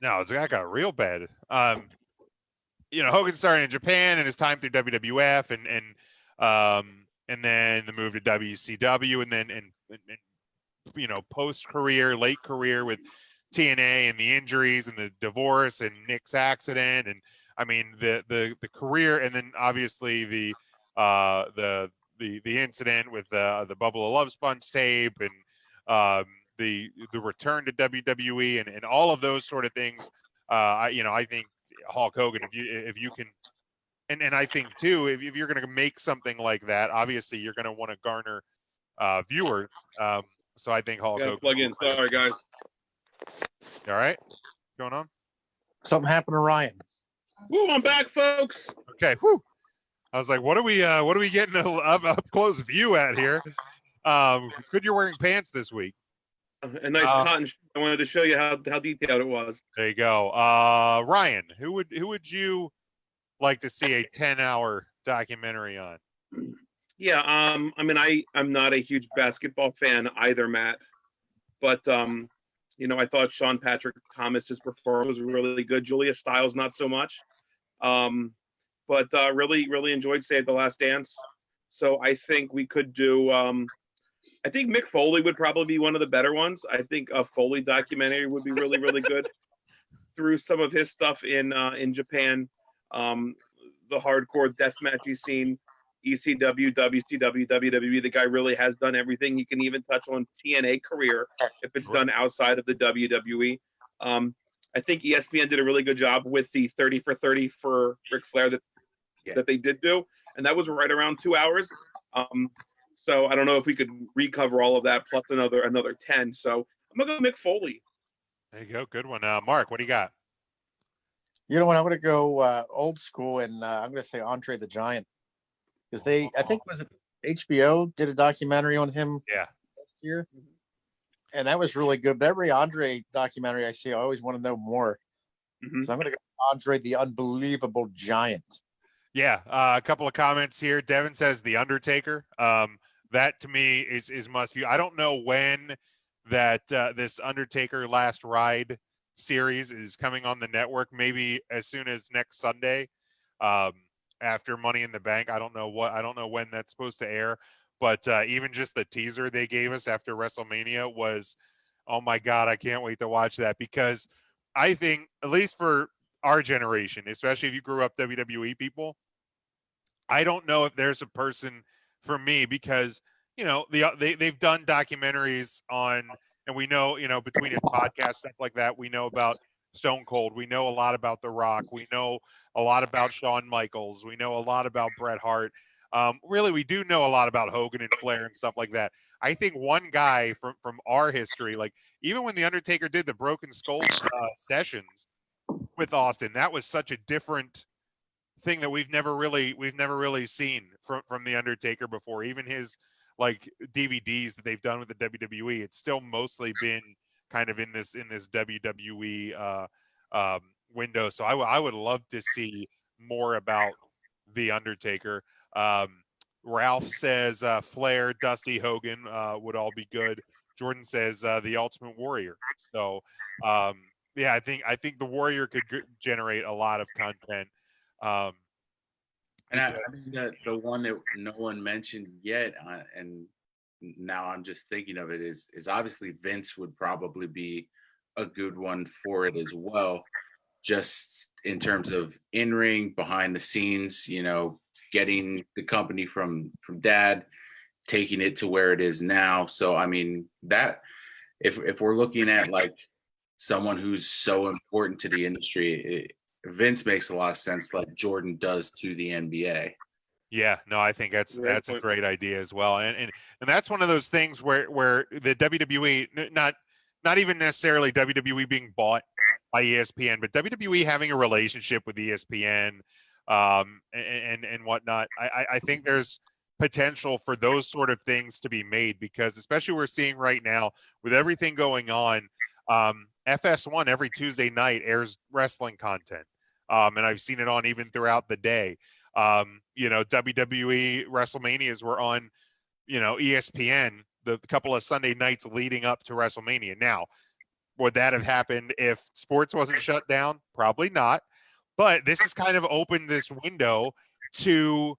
no, that got real bad. Hogan started in Japan and his time through WWF, and then the move to WCW, and then post career, late career with TNA, and the injuries and the divorce and Nick's accident, and I mean the career, and then obviously the incident with the Bubble of Love Sponge tape, and the return to WWE, and all of those sort of things. I think Hulk Hogan, if you can, and I think too, if you're going to make something like that, obviously you're going to want to garner viewers. So I think Hulk Hogan. Plug in. Sorry, guys. All right, what's going on? Something happened to Ryan. Woo, I'm back, folks. Okay, whoo. I was like, what are we getting up close view at here? It's good you're wearing pants this week. A nice cotton. I wanted to show you how detailed it was. There you go. Ryan, who would you like to see a 10-hour documentary on? Yeah, I mean, I'm not a huge basketball fan either, Matt, but I thought Sean Patrick Thomas's performance was really good. Julia Stiles, not so much, but really enjoyed Save the Last Dance. So I think we could do. I think Mick Foley would probably be one of the better ones. I think a Foley documentary would be really, really good. Through some of his stuff in Japan, the hardcore deathmatchy scene, ECW, WCW, WWE. The guy really has done everything. He can even touch on TNA career if it's done outside of the WWE. I think ESPN did a really good job with the 30 for 30 for Ric Flair that they did do, and that was right around 2 hours. So I don't know if we could recover all of that plus another 10. So I'm gonna go Mick Foley. There you go. Good one. Mark, what do you got? You know what? I'm going to go old school, and I'm going to say Andre the Giant, because I think was it HBO did a documentary on him last year, and that was really good. But every Andre documentary I see, I always want to know more. So I'm going to go Andre the Unbelievable Giant. Yeah, a couple of comments here. Devin says The Undertaker. That to me is must view. I don't know when that this Undertaker Last Ride series is coming on the network. Maybe as soon as next Sunday, after Money in the Bank. I don't know when that's supposed to air, but even just the teaser they gave us after WrestleMania was, oh my God, I can't wait to watch that, because I think, at least for our generation, especially if you grew up WWE people, I don't know if there's a person for me, because they've done documentaries on, and we know, between his podcast, stuff like that, we know about Stone Cold, we know a lot about The Rock, we know a lot about Shawn Michaels, we know a lot about Bret Hart. Really, we do know a lot about Hogan and Flair and stuff like that. I think one guy from our history, like even when the Undertaker did the Broken Skull sessions with Austin, that was such a different thing that we've never really seen from the Undertaker before. Even his like DVDs that they've done with the WWE, it's still mostly been kind of in this WWE window. So I would love to see more about the Undertaker. Ralph says Flair, Dusty, Hogan would all be good. Jordan says the Ultimate Warrior. So yeah, I think the Warrior could generate a lot of content. And I think that the one that no one mentioned yet, and now I'm just thinking of it, is obviously Vince would probably be a good one for it as well, just in terms of in-ring, behind the scenes, getting the company from dad, taking it to where it is now. So I mean, that if we're looking at like someone who's so important to the industry, Vince makes a lot of sense, like Jordan does to the NBA. Yeah, no, I think that's a great idea as well, and that's one of those things where the WWE, not even necessarily WWE being bought by ESPN, but WWE having a relationship with ESPN, and whatnot. I think there's potential for those sort of things to be made, because especially we're seeing right now with everything going on, FS1 every Tuesday night airs wrestling content, and I've seen it on even throughout the day. WWE WrestleManias were on, ESPN the couple of Sunday nights leading up to WrestleMania. Now, would that have happened if sports wasn't shut down? Probably not. But this has kind of opened this window to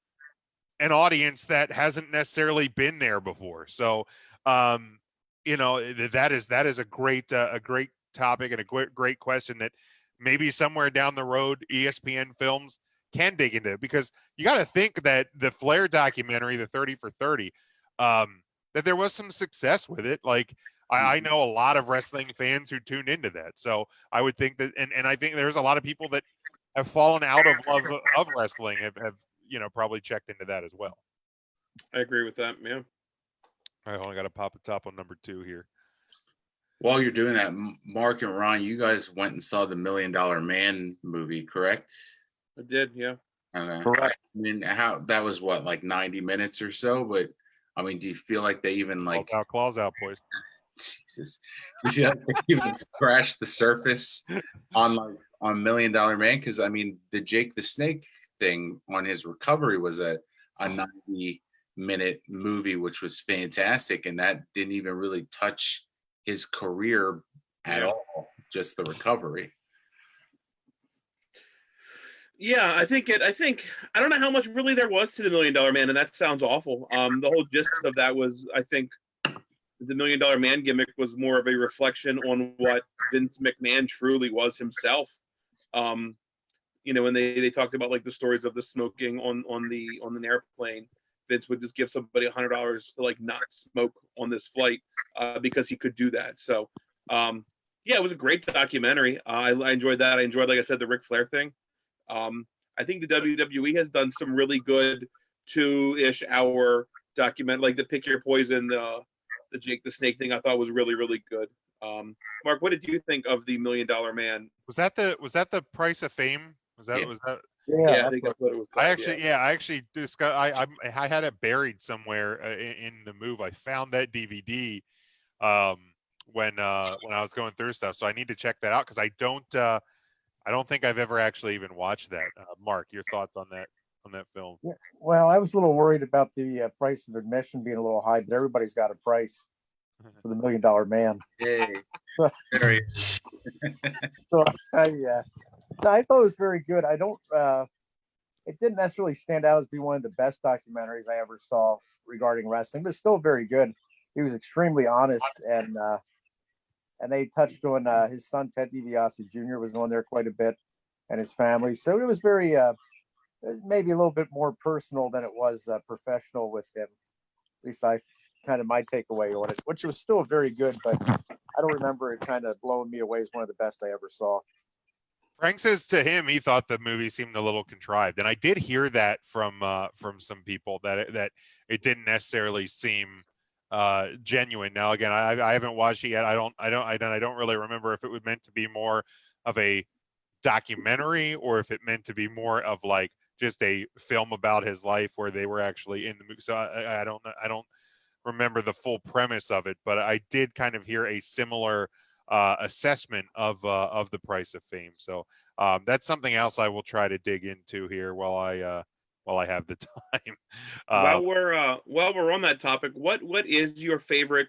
an audience that hasn't necessarily been there before. So, that is a great topic and a great question that maybe somewhere down the road ESPN Films can dig into, because you got to think that the Flair documentary, the 30 for 30, that there was some success with it. Like I know a lot of wrestling fans who tuned into that. So I would think that, and I think there's a lot of people that have fallen out of love of wrestling have probably checked into that as well. I agree with that, man. All right, I got to pop a top on number 2 here. While you're doing that, Mark and Ron, you guys went and saw the $1 Million Man movie, correct? I did, yeah. Correct. I mean, how that was what, like 90 minutes or so, but I mean, do you feel like they even like claws out, boys? Jesus, do you feel like they even scratched the surface on $1 Million Man? Because I mean, the Jake the Snake thing on his recovery was a 90-minute movie, which was fantastic, and that didn't even really touch his career at all, just the recovery. Yeah, I don't know how much really there was to the Million Dollar Man, and that sounds awful. The whole gist of that was, I think, the Million Dollar Man gimmick was more of a reflection on what Vince McMahon truly was himself. Um, when they talked about like the stories of the smoking on the airplane, Vince would just give somebody $100 to like not smoke on this flight because he could do that. So yeah, it was a great documentary. I enjoyed that. I enjoyed, like I said, the Ric Flair thing. Um, I think the WWE has done some really good 2-ish hour document, like the Pick Your Poison, the Jake the Snake thing. I thought was really really good. Mark, what did you think of the Million Dollar Man? Was that the Price of Fame? Yeah. Was that? Yeah, I that's think what. that's what it was I called. actually, yeah, I actually discussed. I had it buried somewhere in the move. I found that DVD um, when I was going through stuff, so I need to check that out because I don't think I've ever actually even watched that. Mark, your thoughts on that film? Yeah. Well, I was a little worried about the price of admission being a little high, but everybody's got a price for the Million Dollar Man. Yay. There he is. So I thought it was very good. I don't. It didn't necessarily stand out as being one of the best documentaries I ever saw regarding wrestling, but still very good. He was extremely honest, and they touched on his son Ted DiBiase Jr. was on there quite a bit, and his family. So it was very maybe a little bit more personal than it was professional with him. At least I kind of my takeaway on it, which was still very good, but I don't remember it kind of blowing me away as one of the best I ever saw. Frank says to him he thought the movie seemed a little contrived, and I did hear that from some people that it didn't necessarily seem genuine. Now again, I haven't watched it yet. I don't really remember if it was meant to be more of a documentary or if it meant to be more of like just a film about his life where they were actually in the movie. So I don't remember the full premise of it, but I did kind of hear a similar assessment of the Price of Fame. So that's something else I will try to dig into here while I have the time. While we're on that topic, what is your favorite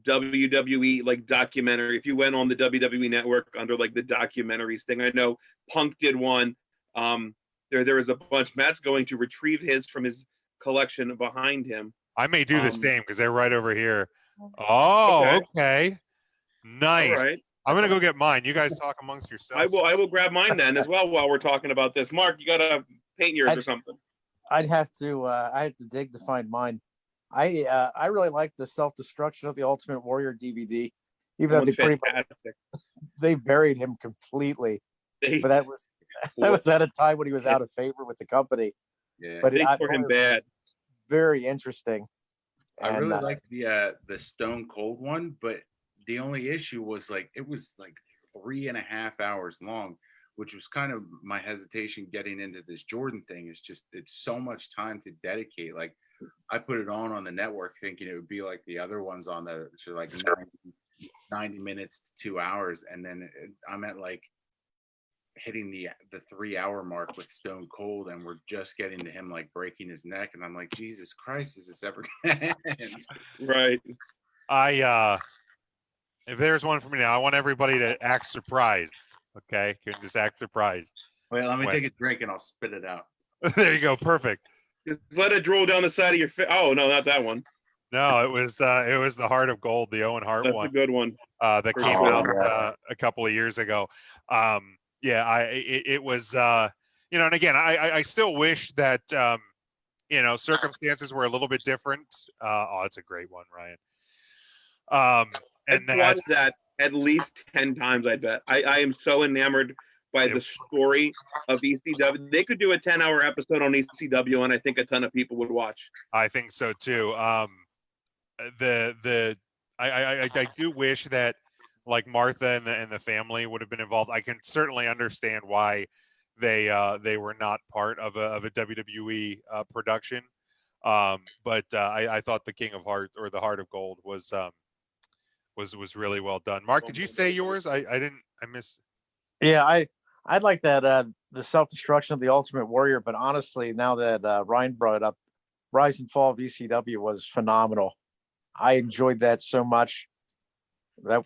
WWE like documentary? If you went on the WWE network under like the documentaries thing, I know Punk did one. There is a bunch. Matt's going to retrieve his from his collection behind him. I may do the same because they're right over here. Oh, okay. Nice. All right. I'm gonna go get mine. You guys talk amongst yourselves. I will grab mine then as well while we're talking about this. Mark, you gotta paint yours or something. I have to dig to find mine. I really like the Self-Destruction of the Ultimate Warrior DVD, even though they buried him completely. But that was at a time when he was out of favor with the company. Yeah, but they tore him bad. Very interesting. I really like the Stone Cold one, but the only issue was like it was like 3.5 hours long, which was kind of my hesitation getting into this Jordan thing. It's so much time to dedicate. Like I put it on the network thinking it would be like the other ones on the so like 90 minutes to 2 hours, and then I'm at like hitting the 3-hour mark with Stone Cold, and we're just getting to him like breaking his neck, and I'm like, Jesus Christ, is this ever gonna end? Right. If there's one for me now, I want everybody to act surprised. Okay, can just act surprised. Wait, let me take a drink and I'll spit it out. There you go, perfect. Just let it drool down the side of your face. Oh no, not that one. No, it was the Heart of Gold, the Owen Hart That's one. a good one. That For came sure. out a couple of years ago. It was and again, I still wish that circumstances were a little bit different. It's a great one, Ryan. And I've watched that at least 10 times, I bet. I am so enamored by the story of ECW. They could do a 10-hour episode on ECW, and I think a ton of people would watch. I think so too. I do wish that like Martha and the family would have been involved. I can certainly understand why they were not part of a WWE production. But I thought the King of Heart or the Heart of Gold was really well done. Mark, did you say yours? I missed. Yeah, I'd like that the Self-Destruction of the Ultimate Warrior, but honestly, now that Ryan brought it up, Rise and Fall of ECW was phenomenal. I enjoyed that so much. That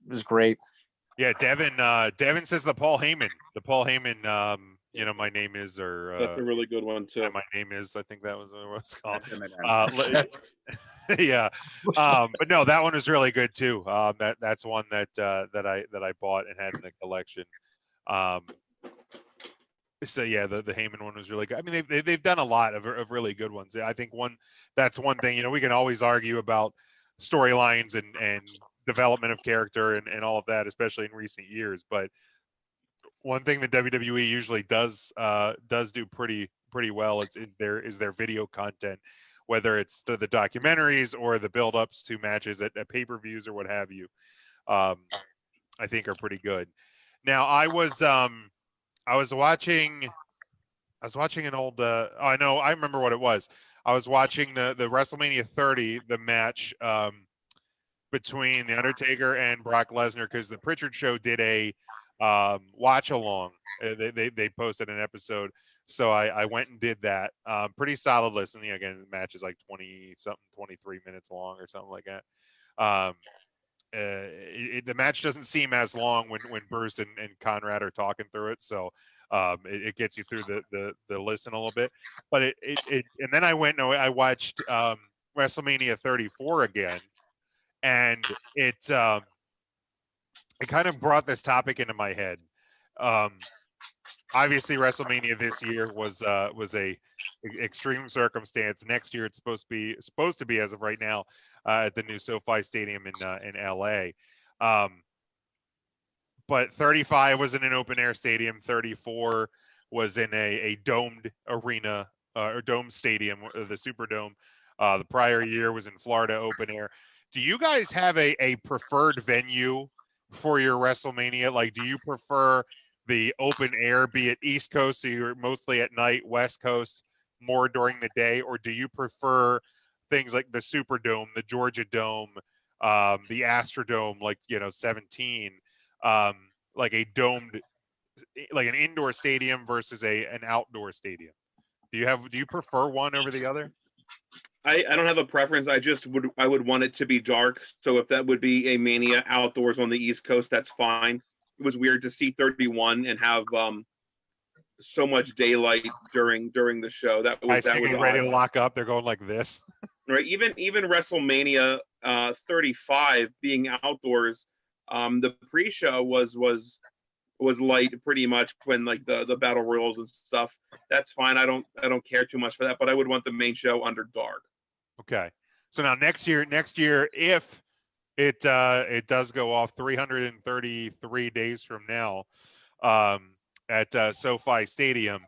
was great. Yeah, Devin says the Paul Heyman you know, my name is, or That's a really good one too. my name is. I think that was what it's called. That's Eminem. Yeah, but no, that one was really good too. That's one that I bought and had in the collection. Um, so yeah, the Heyman one was really good. I mean, they've done a lot of really good ones. I think that's one thing. You know, we can always argue about storylines and development of character and all of that, especially in recent years. But one thing that WWE usually does do pretty well is their video content, whether it's the documentaries or the build-ups to matches at pay-per-views or what have you. I think are pretty good. Now I was watching an old I remember what it was. I was watching the WrestleMania 30, the match between The Undertaker and Brock Lesnar, because the Pritchard Show did a watch along. They posted an episode, so I went and did that. Pretty solid listening. Again, the match is like 23 minutes long or something like that. The match doesn't seem as long when Bruce and Conrad are talking through it, so it gets you through the listen a little bit. But it and then I went and I watched WrestleMania 34 again, and it kind of brought this topic into my head. Obviously, WrestleMania this year was a extreme circumstance. Next year, it's supposed to be as of right now at the new SoFi Stadium in LA. But 35 was in an open air stadium. 34 was in a domed arena or domed stadium, the Superdome. The prior year was in Florida open air. Do you guys have a preferred venue for your WrestleMania? Like, do you prefer the open air, be it East Coast, so you're mostly at night, West Coast more during the day, or do you prefer things like the Superdome, the Georgia Dome, the Astrodome, like 17, like a domed, like an indoor stadium versus an outdoor stadium? Do you prefer one over the other? I don't have a preference. I would want it to be dark. So if that would be a Mania outdoors on the East Coast, that's fine. It was weird to see 31 and have so much daylight during the show. That was ready odd. to lock up. They're going like this. Right. Even WrestleMania 35 being outdoors, the pre-show was light pretty much when like the battle royals and stuff. That's fine. I don't care too much for that, but I would want the main show under dark. Okay. So now next year, if it does go off 333 days from now, at SoFi Stadium,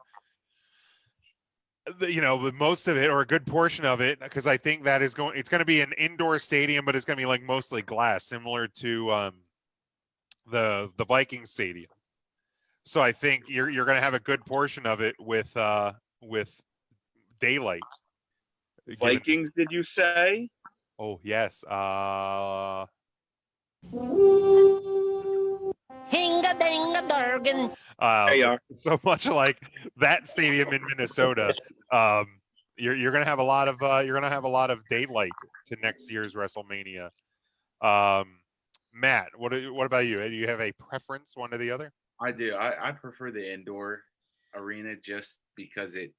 most of it, or a good portion of it, because I think it's going to be an indoor stadium, but it's going to be like mostly glass, similar to the Viking Stadium. So I think you're going to have a good portion of it with daylight. Vikings, did you say? Oh yes. Hinga-dinga-durgan. So much like that stadium in Minnesota. You're going to have a lot of daylight to next year's WrestleMania. Matt, what about you? Do you have a preference, one or the other? I do. I prefer the indoor arena just because it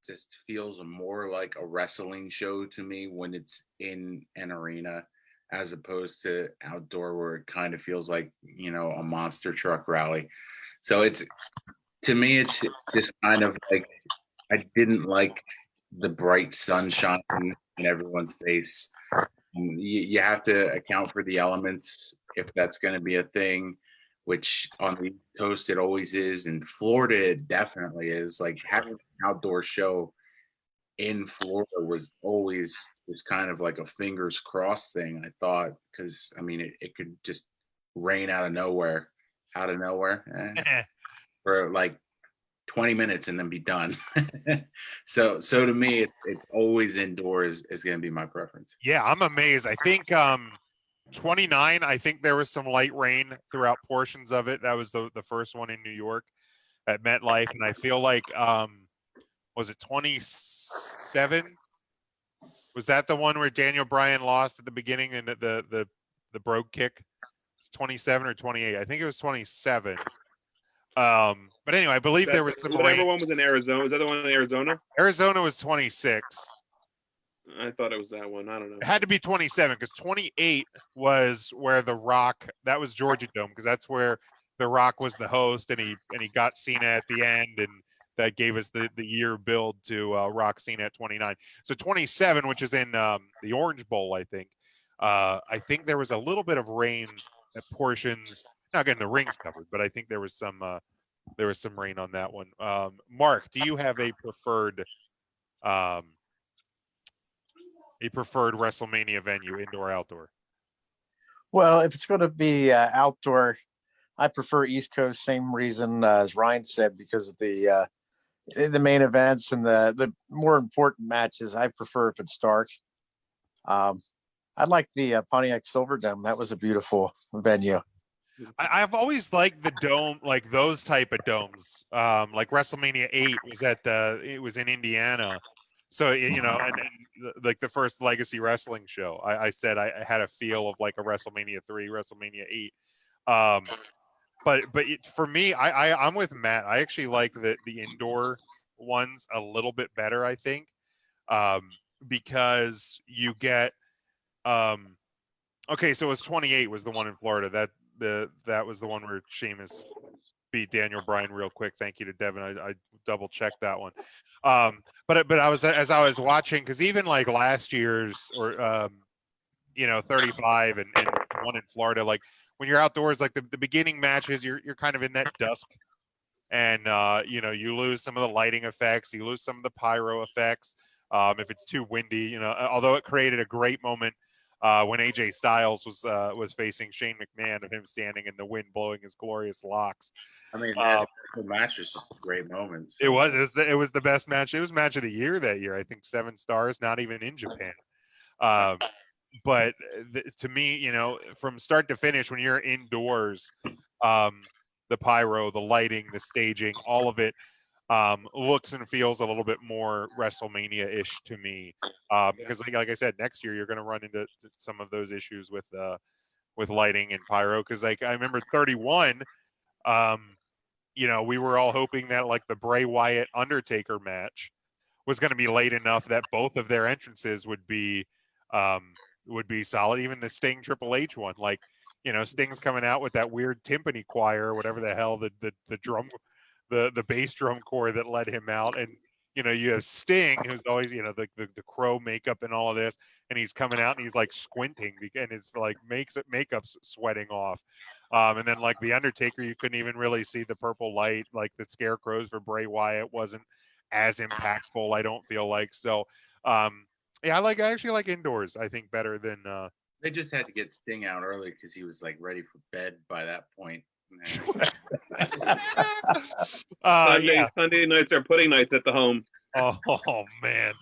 just feels more like a wrestling show to me when it's in an arena, as opposed to outdoor where it kind of feels like, a monster truck rally. So to me, it's just kind of like, I didn't like the bright sunshine in everyone's face. You have to account for the elements if that's going to be a thing, which on the coast it always is. In Florida, it definitely is. Like, having an outdoor show in Florida was always just kind of like a fingers crossed thing, I thought, because it could just rain out of nowhere for like 20 minutes and then be done. so to me, it's always indoors is going to be my preference. Yeah, I'm amazed. I think 29, I think there was some light rain throughout portions of it. That was the first one in New York at MetLife, and I feel like was it 27? Was that the one where Daniel Bryan lost at the beginning and the brogue kick? It's 27 or 28. I think it was 27. But anyway, I believe there was some whatever rain. one was in Arizona. Was that the one in Arizona? Arizona was 26. I thought it was that one. I don't know. It had to be 27 because 28 was where The Rock. That was Georgia Dome because that's where The Rock was the host, and he got Cena at the end, and that gave us the year build to Rock Cena at 29. So 27, which is in the Orange Bowl, I think. I think there was a little bit of rain at portions. Not getting the rings covered, but I think there was some rain on that one. Mark, do you have a preferred WrestleMania venue, indoor, outdoor? Well, if it's going to be outdoor, I prefer East Coast. Same reason as Ryan said, because the main events and the more important matches, I prefer if it's dark. I like the Pontiac Silverdome. That was a beautiful venue. I've always liked the dome, like those type of domes. Like WrestleMania 8 it was in Indiana. So, and like the first Legacy Wrestling show, I said I had a feel of like a WrestleMania 3, WrestleMania 8. But for me, I'm with Matt. I actually like the indoor ones a little bit better, I think, because you get okay, so it was 28 was the one in Florida. That was the one where Sheamus beat Daniel Bryan real quick. Thank you to Devin. I double checked that one. But I was, as I was watching, because even like last year's or 35 and one in Florida, like when you're outdoors, like the beginning matches, you're kind of in that dusk, and you lose some of the lighting effects, you lose some of the pyro effects. If it's too windy, although it created a great moment when AJ Styles was facing Shane McMahon, of him standing in the wind blowing his glorious locks. I mean, the match was just a great moment. So. It was the best match. It was match of the year that year. I think 7 stars, not even in Japan. But to me, from start to finish, when you're indoors, the pyro, the lighting, the staging, all of it looks and feels a little bit more WrestleMania-ish to me. Because like I said, next year you're going to run into some of those issues with lighting and pyro. Because like I remember 31, we were all hoping that like the Bray Wyatt Undertaker match was going to be late enough that both of their entrances would be solid. Even the Sting Triple H one, like Sting's coming out with that weird timpani choir or whatever the hell the drum, the bass drum corps that led him out, and you have Sting, who's always the crow makeup and all of this, and he's coming out and he's like squinting and it's like makeup's sweating off. And then like the Undertaker, you couldn't even really see the purple light. Like the scarecrows for Bray Wyatt wasn't as impactful, I don't feel like. So yeah, I actually like indoors, I think, better than they just had to get Sting out early because he was like ready for bed by that point. Sunday nights are pudding nights at the home. Oh man.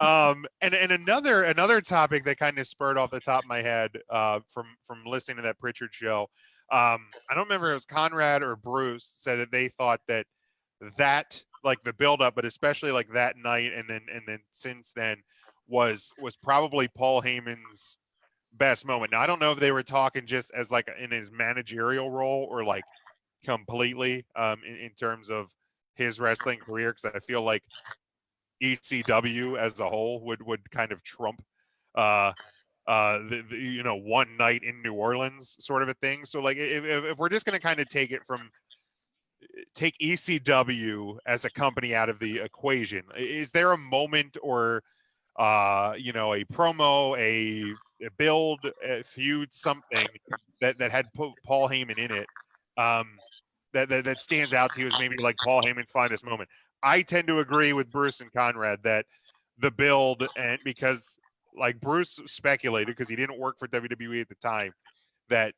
And another topic that kind of spurred off the top of my head from listening to that Pritchard show. I don't remember if it was Conrad or Bruce said that they thought that like the build up, but especially like that night and then since then was probably Paul Heyman's best moment. Now I don't know if they were talking just as like in his managerial role or like completely in terms of his wrestling career, because I feel like ECW as a whole would kind of trump one night in New Orleans sort of a thing. So like if we're just going to kind of take ECW as a company out of the equation, is there a moment or a promo, a build, a feud, something that had Paul Heyman in it that stands out to you as maybe like Paul Heyman's finest moment? I tend to agree with Bruce and Conrad that the build, and because like Bruce speculated because he didn't work for WWE at the time, that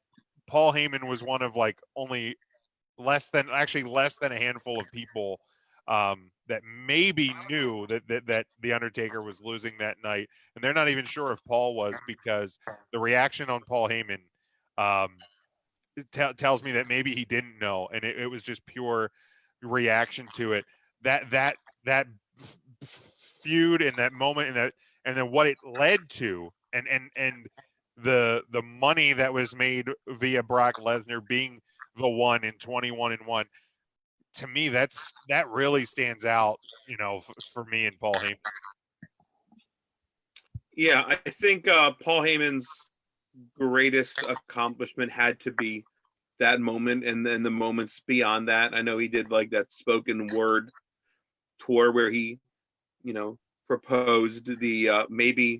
Paul Heyman was one of like only less than a handful of people that maybe knew that the Undertaker was losing that night, and they're not even sure if Paul was, because the reaction on Paul Heyman tells me that maybe he didn't know, and it was just pure reaction to it. That feud and that moment and then what it led to, and the money that was made via Brock Lesnar being the one in 21-1. to me, that really stands out, you know, for me and Paul Heyman. Yeah, I think Paul Heyman's greatest accomplishment had to be that moment, and then the moments beyond that. I know he did like that spoken word tour where he, you know, proposed the maybe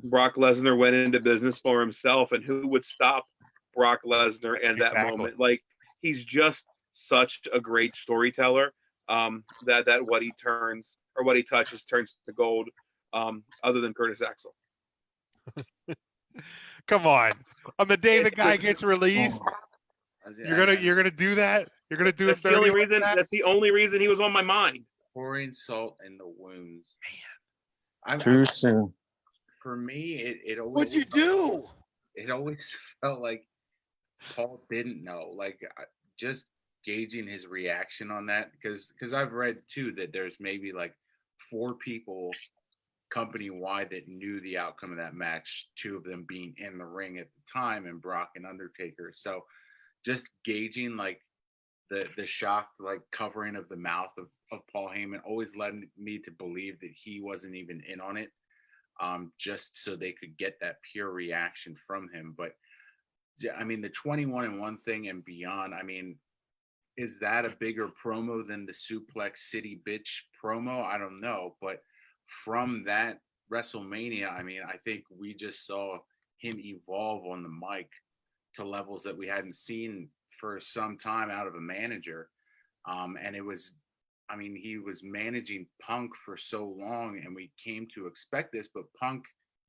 Brock Lesnar went into business for himself, and who would stop Brock Lesnar in that Exactly. moment? Like, he's just such a great storyteller. That what he turns or what he touches turns to gold. Other than Curtis Axel. Come on the day the It's guy the- gets released, you're gonna do that. You're gonna do That's him the only dirty like reason. that? That's the only reason he was on my mind. Pouring salt in the wounds. Man, Too soon. for me, it always. What'd you do? It always felt like Paul didn't know. Like just gauging his reaction on that, because I've read too that there's maybe like 4 people company wide that knew the outcome of that match. 2 of them being in the ring at the time, and Brock and Undertaker. So just gauging like the shocked like covering of the mouth of Paul Heyman always led me to believe that he wasn't even in on it, just so they could get that pure reaction from him. But I mean, the 21-1 thing and beyond, I mean, is that a bigger promo than the Suplex City Bitch promo? I don't know. But from that WrestleMania, I mean, I think we just saw him evolve on the mic to levels that we hadn't seen for some time out of a manager. And it was, I mean, he was managing Punk for so long, and we came to expect this, but Punk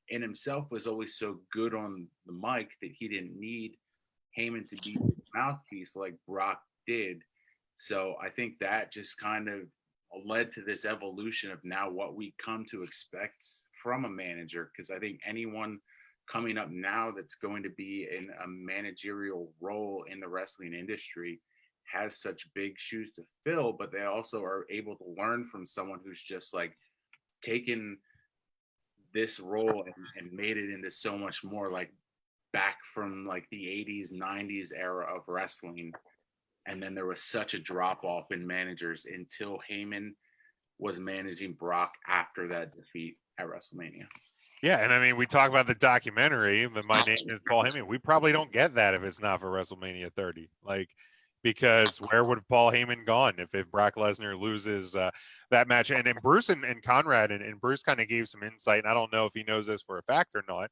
in himself was always so good on the mic that he didn't need Heyman to be his mouthpiece like Brock did. So I think that just kind of led to this evolution of now what we come to expect from a manager. Because I think anyone coming up now that's going to be in a managerial role in the wrestling industry has such big shoes to fill, but they also are able to learn from someone who's just like taken this role and made it into so much more, like back from like the 80s 90s era of wrestling. And then there was such a drop off in managers until Heyman was managing Brock after that defeat at WrestleMania. Yeah, and I mean, we talk about the documentary, but My Name is Paul Heyman. We probably don't get that if it's not for WrestleMania 30. Like, because where would have Paul Heyman gone if Brock Lesnar loses that match? And Bruce and Conrad and Bruce kind of gave some insight, and I don't know if he knows this for a fact or not,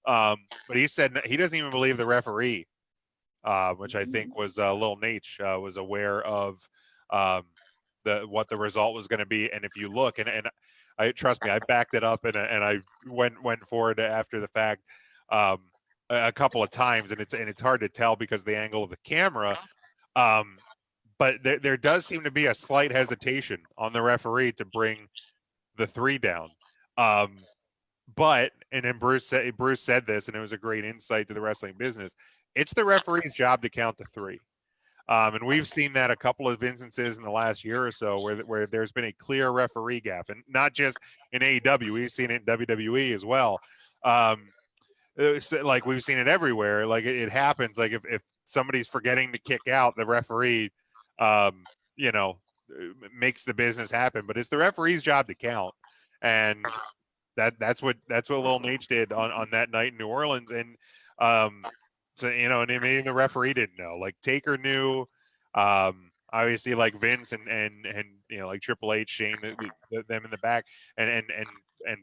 but he said he doesn't even believe the referee, which I think was Lil Nate was aware of what the result was going to be. And if you look, and I trust me, I backed it up and I went forward after the fact a couple of times, and it's hard to tell because of the angle of the camera. But there does seem to be a slight hesitation on the referee to bring the 3 down. But and then Bruce said this, and it was a great insight to the wrestling business. It's the referee's job to count to 3. And we've seen that a couple of instances in the last year or so where there's been a clear referee gap, and not just in AEW. We've seen it in WWE as well. Like we've seen it everywhere. Like it happens. Like if somebody's forgetting to kick out, the referee, you know, makes the business happen. But it's the referee's job to count, and that's what Lil Nate did on that night in New Orleans. And so, you know, and maybe the referee didn't know. Like Taker knew, obviously, like Vince and you know, like Triple H, Shane, them in the back, and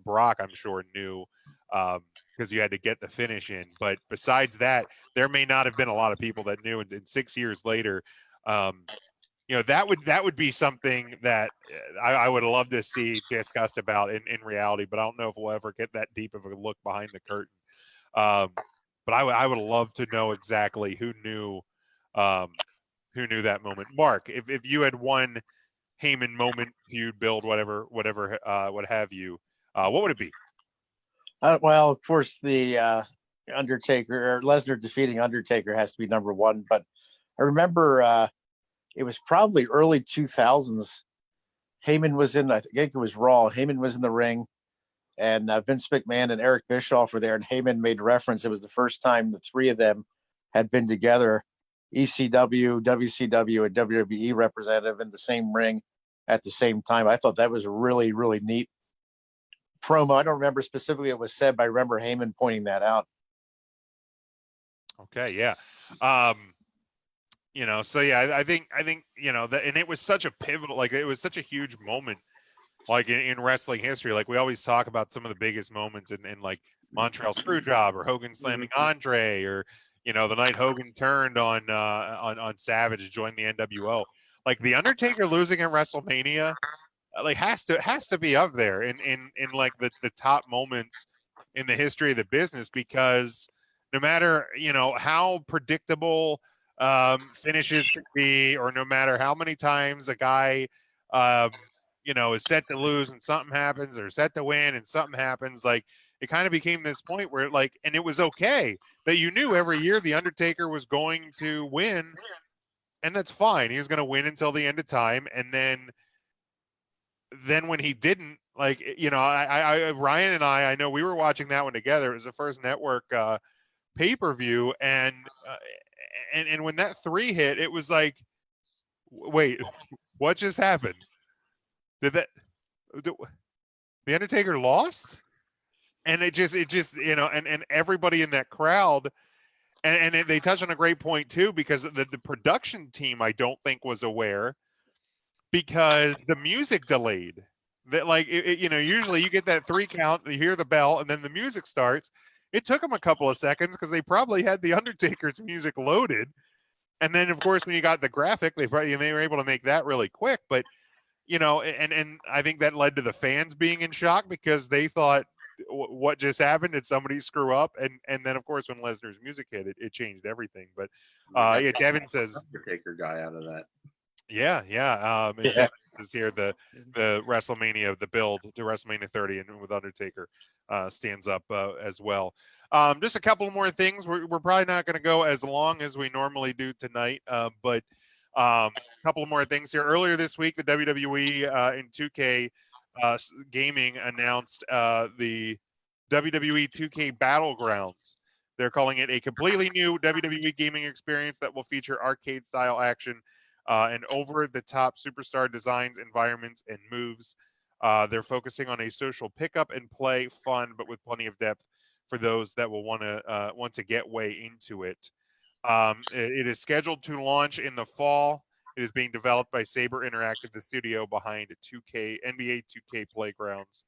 Brock, I'm sure knew, because you had to get the finish in. But besides that, there may not have been a lot of people that knew. And 6 years later, you know, that would be something that I would love to see discussed about in reality. But I don't know if we'll ever get that deep of a look behind the curtain. But I would love to know exactly who knew that moment. Mark, if you had one Heyman moment, feud, build, whatever, what have you, what would it be? Well, of course, the Undertaker or Lesnar defeating Undertaker has to be number 1. But I remember it was probably early 2000s. Heyman was in, I think it was Raw. Heyman was in the ring, and Vince McMahon and Eric Bischoff were there, and Heyman made reference. It was the first time the 3 of them had been together ECW, WCW, and WWE representative in the same ring at the same time. I thought that was really, really neat promo. I don't remember specifically what was said, but I remember Heyman pointing that out. Okay, yeah. You know, so yeah, I think you know that, and it was such a pivotal, like it was such a huge moment, like in wrestling history. Like we always talk about some of the biggest moments in like Montreal Screwjob or Hogan slamming Andre, or you know the night Hogan turned on Savage to join the NWO. Like the Undertaker losing at WrestleMania, like has to be up there in like the top moments in the history of the business, because no matter you know how predictable finishes could be, or no matter how many times a guy you know is set to lose and something happens, or set to win and something happens, like it kind of became this point where like, and it was okay that you knew every year the Undertaker was going to win, and that's fine, he was going to win until the end of time. And then when he didn't, like you know, I Ryan and I know we were watching that one together. It was the first network pay-per-view, and when that 3 hit, it was like, wait, what just happened? Did the Undertaker lost? And it just you know, and everybody in that crowd, and they touched on a great point too, because the production team I don't think was aware, because the music delayed. That like you know, usually you get that 3 count, you hear the bell, and then the music starts. It took them a couple of seconds because they probably had the Undertaker's music loaded, and then of course when you got the graphic, they were able to make that really quick. But you know, and I think that led to the fans being in shock because they thought, what just happened? Did somebody screw up? And then of course when Lesnar's music hit, it changed everything. But yeah, Devin says Undertaker guy out of that. yeah. And Yeah. Devin says here the WrestleMania, the build to WrestleMania 30, and with Undertaker stands up as well. Just a couple more things. We're probably not going to go as long as we normally do tonight, but a couple more things here. Earlier this week, the WWE in 2K Gaming announced the WWE 2K Battlegrounds. They're calling it a completely new WWE gaming experience that will feature arcade-style action and over-the-top superstar designs, environments, and moves. They're focusing on a social pickup and play fun, but with plenty of depth for those that will want to get way into it. It is scheduled to launch in the fall. It is being developed by Saber Interactive, the studio behind NBA 2K Playgrounds.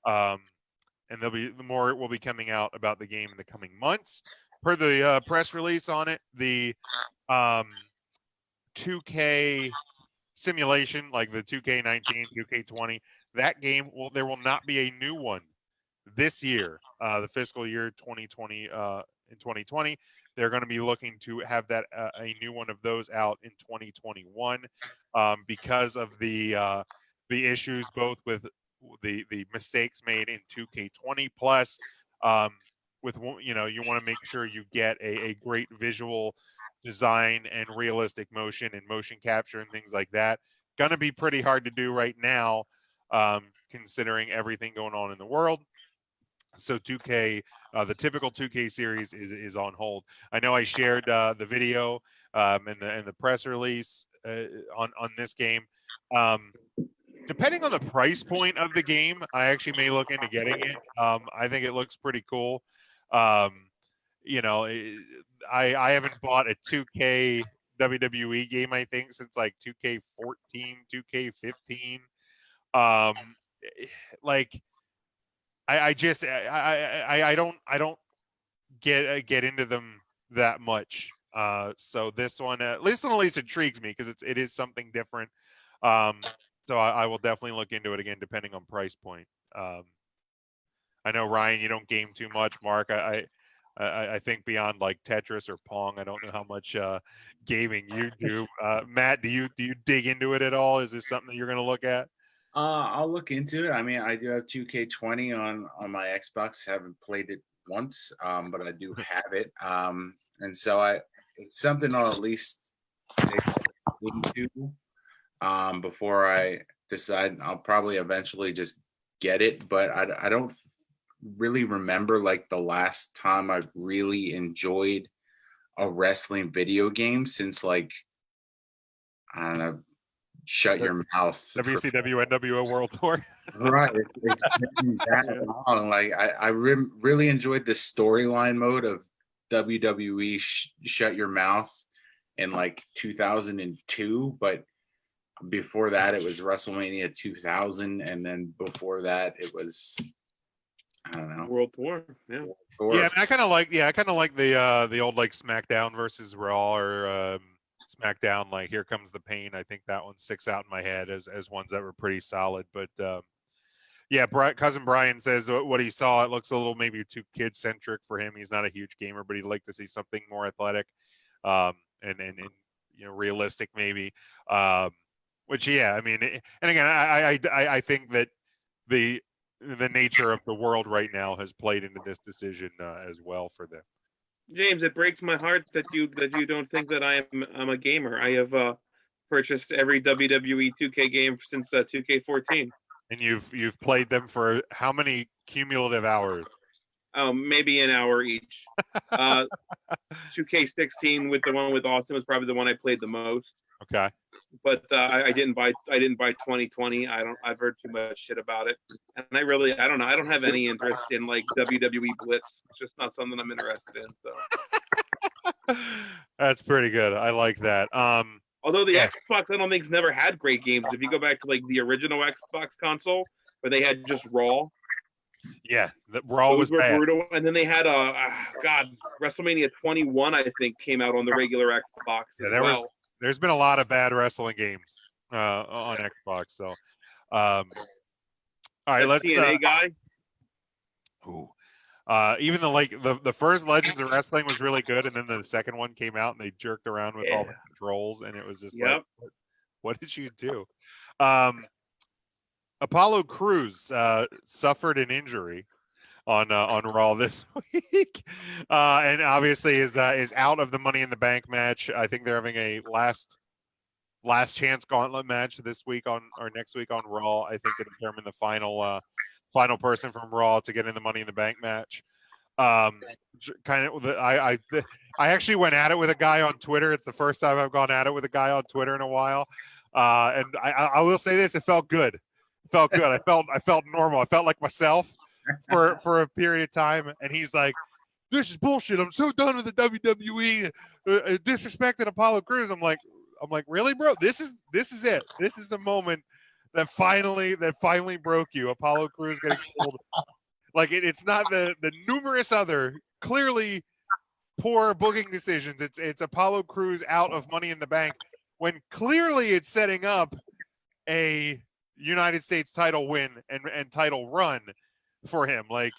And there'll be more will be coming out about the game in the coming months. Per the press release on it, the 2K simulation, like the 2K19, 2K20, that game there will not be a new one this year, the fiscal year 2020. In 2020, they're going to be looking to have that a new one of those out in 2021 because of the issues both with the mistakes made in 2K20 plus with you know you want to make sure you get a great visual design and realistic motion and motion capture and things like that. Going to be pretty hard to do right now, considering everything going on in the world. So 2K, the typical 2K series is on hold. I know I shared the video and the press release on this game. Depending on the price point of the game, I actually may look into getting it. I think it looks pretty cool. You know, I haven't bought a 2K WWE game, I think, since like 2K14, 2K15. Like I just I don't get into them that much. So this one at least intrigues me because it is something different. So I will definitely look into it again depending on price point. I know Ryan, you don't game too much. Mark, I think beyond like Tetris or Pong, I don't know how much gaming you do. Matt, do you dig into it at all? Is this something that you're going to look at? I'll look into it. I mean, I do have 2K20 on my Xbox. Haven't played it once, but I do have it. And so it's something I'll at least take into before I decide. I'll probably eventually just get it, but I don't really remember like the last time I really enjoyed a wrestling video game since like, I don't know, Shut Your Mouth. WCW NWO World Tour. Right. It's been that long. Like I really enjoyed the storyline mode of WWE Shut Your Mouth in like 2002, but before that it was WrestleMania 2000, and then before that it was, I don't know, World Tour. Yeah. Yeah, I mean, I kind of like the old like SmackDown versus Raw, or SmackDown like Here Comes the Pain. I think that one sticks out in my head as ones that were pretty solid. But yeah, cousin Brian says what he saw, it looks a little maybe too kid centric for him. He's not a huge gamer, but he'd like to see something more athletic, and realistic maybe. Which yeah, I mean, and again, I think that the nature of the world right now has played into this decision as well for them. James, it breaks my heart that you don't think that I'm a gamer. I have purchased every WWE 2K game since 2K14. And you've played them for how many cumulative hours? Maybe an hour each. 2K16 with the one with Austin was probably the one I played the most. Okay. But I didn't buy 2020. I've heard too much shit about it, and I don't know. I don't have any interest in like WWE Blitz. It's just not something I'm interested in. So that's pretty good. I like that. Although the Xbox, I don't think's never had great games. If you go back to like the original Xbox console, where they had just Raw. Yeah, the Raw was bad. Brutal. And then they had WrestleMania 21, I think, came out on the regular Xbox as well. There's been a lot of bad wrestling games on Xbox. So, all right, let's. TNA guy. Ooh. Even the first Legends of Wrestling was really good, and then the second one came out and they jerked around with all the controls, and it was just like, what did you do? Apollo Crews suffered an injury on Raw this week, and obviously is out of the Money in the Bank match. I think they're having a last chance gauntlet match this week or next week on Raw. I think to determine the final person from Raw to get in the Money in the Bank match. I actually went at it with a guy on Twitter. It's the first time I've gone at it with a guy on Twitter in a while, and I will say this: it felt good. It felt good. I felt normal. I felt like myself for a period of time. And he's like, "This is bullshit. I'm so done with the WWE disrespecting Apollo Crews." I'm like, really, bro? This is it. This is the moment that finally broke you. Apollo Crews getting pulled. Like it's not the numerous other clearly poor booking decisions. It's Apollo Crews out of Money in the Bank when clearly it's setting up a United States title win and title run for him. Like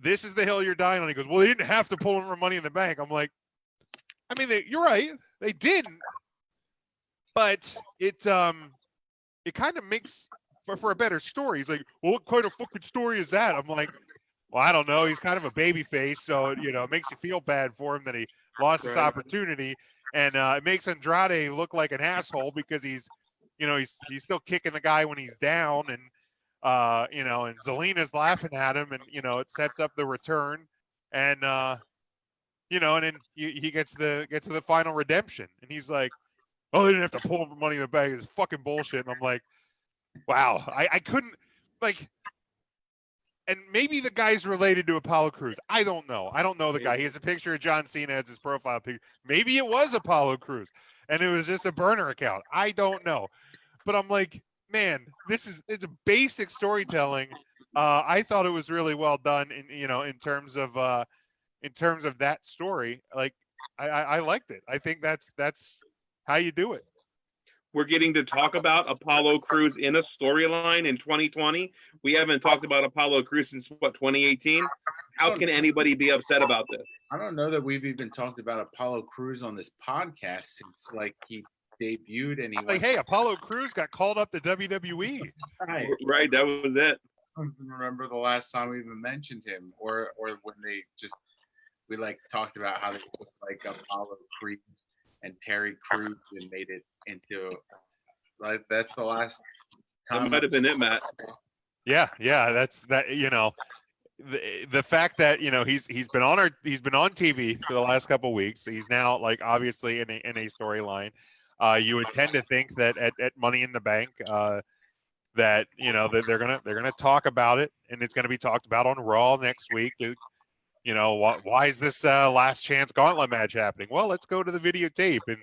this is the hill you're dying on. He goes, well, they didn't have to pull him from Money in the Bank. I'm like, I mean, you're right, they didn't, but it kind of makes for a better story. He's like, well, what kind of fucking story is that? I'm like, well, I don't know. He's kind of a baby face, so it makes you feel bad for him that he lost this opportunity, and it makes Andrade look like an asshole because he's still kicking the guy when he's down, and and Zelina's laughing at him, and it sets up the return, and and then he gets to the final redemption, and he's like, oh, they didn't have to pull him for Money in the Bank. It's fucking bullshit. And I'm like, wow, I couldn't like. And maybe the guy's related to Apollo Crews. I don't know. I don't know the guy. He has a picture of John Cena as his profile picture. Maybe it was Apollo Crews, and it was just a burner account. I don't know. But I'm like, man, it's a basic storytelling. I thought it was really well done in terms of that story. Like I liked it. I think that's how you do it. We're getting to talk about Apollo Crews in a storyline in 2020. We haven't talked about Apollo Crews since 2018. How can anybody be upset about this? I don't know that we've even talked about Apollo Crews on this podcast since like he debuted, and he like, hey, Apollo Crews got called up to WWE. Right, that was it. I don't remember the last time we even mentioned him, or when we talked about how they looked like Apollo Crews and Terry Crews and made it into that's the last time. That might have been it, Matt. Yeah, that's that. the fact that he's been on TV for the last couple of weeks. He's now like obviously in a storyline. You would tend to think that at Money in the Bank, that that they're gonna talk about it, and it's gonna be talked about on Raw next week. Why is this last chance gauntlet match happening? Well, let's go to the videotape, and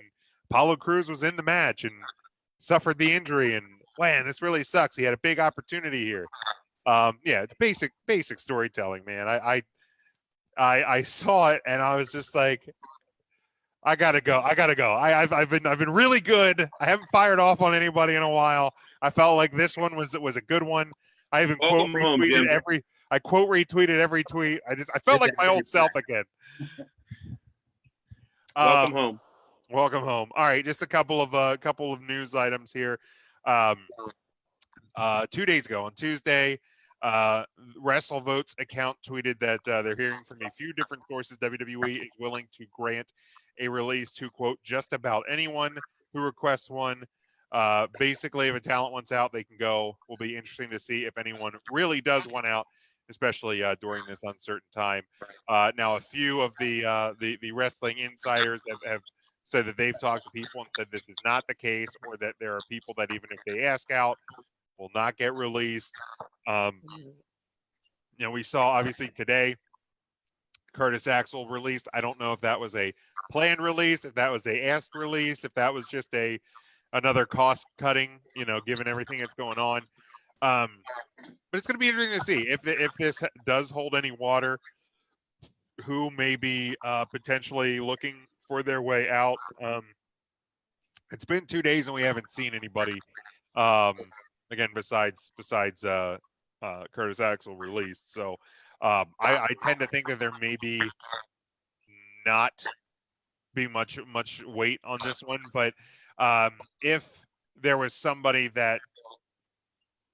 Apollo Crews was in the match and suffered the injury, and man, this really sucks. He had a big opportunity here. Yeah, it's basic storytelling, man. I saw it and I was just like, I gotta go. I've been really good. I haven't fired off on anybody in a while. I felt like this one was a good one. I even quote Welcome home, retweeted Jim. I quote retweeted every tweet. I felt like my old self again. Welcome home. Welcome home. All right, just a couple of news items here. 2 days ago on Tuesday, WrestleVotes account tweeted that they're hearing from a few different sources WWE is willing to grant a release to, quote, just about anyone who requests one. Basically, if a talent wants out, they can go. Will be interesting to see if anyone really does want out, especially during this uncertain time. Now, a few of the wrestling insiders have said that they've talked to people and said this is not the case, or that there are people that even if they ask out, will not get released. We saw obviously today Curtis Axel released. I don't know if that was a planned release, if that was a asked release, if that was just another cost cutting, given everything that's going on. But it's going to be interesting to see if this does hold any water, who may be potentially looking for their way out. It's been 2 days and we haven't seen anybody. Again, besides Curtis Axel released. So I tend to think that there may be not be much weight on this one, but if there was somebody that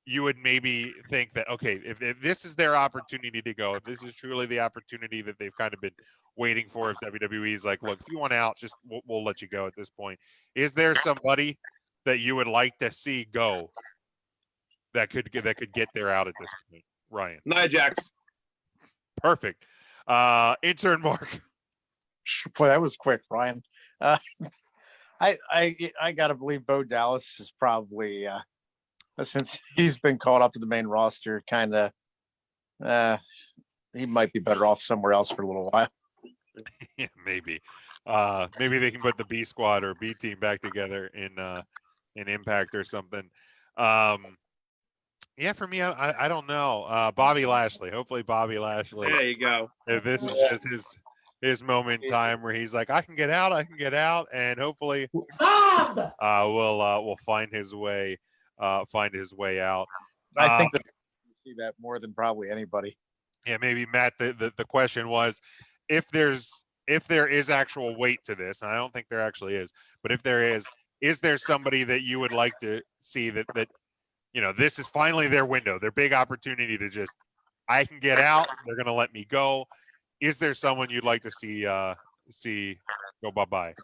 you would maybe think that, okay, if this is their opportunity to go, if this is truly the opportunity that they've kind of been waiting for, if WWE is like, look, if you want out, just we'll let you go at this point. Is there somebody that you would like to see go that could get there out at this point, Ryan? Nia Jax. Perfect. Intern Mark. Boy, that was quick, Ryan. I gotta believe Bo Dallas is probably since he's been called up to the main roster, kind of he might be better off somewhere else for a little while. Yeah, maybe. Maybe they can put the B squad or B team back together in Impact or something. Yeah, for me, I don't know. Bobby Lashley. Hopefully, Bobby Lashley. There you go. If this is just his moment in time where he's like, I can get out, and hopefully, will find his way out. I think that you see that more than probably anybody. Yeah, maybe Matt. The question was, if there is actual weight to this, and I don't think there actually is, but if there is there somebody that you would like to see that this is finally their window, their big opportunity to just, I can get out, they're going to let me go. Is there someone you'd like to see go bye-bye?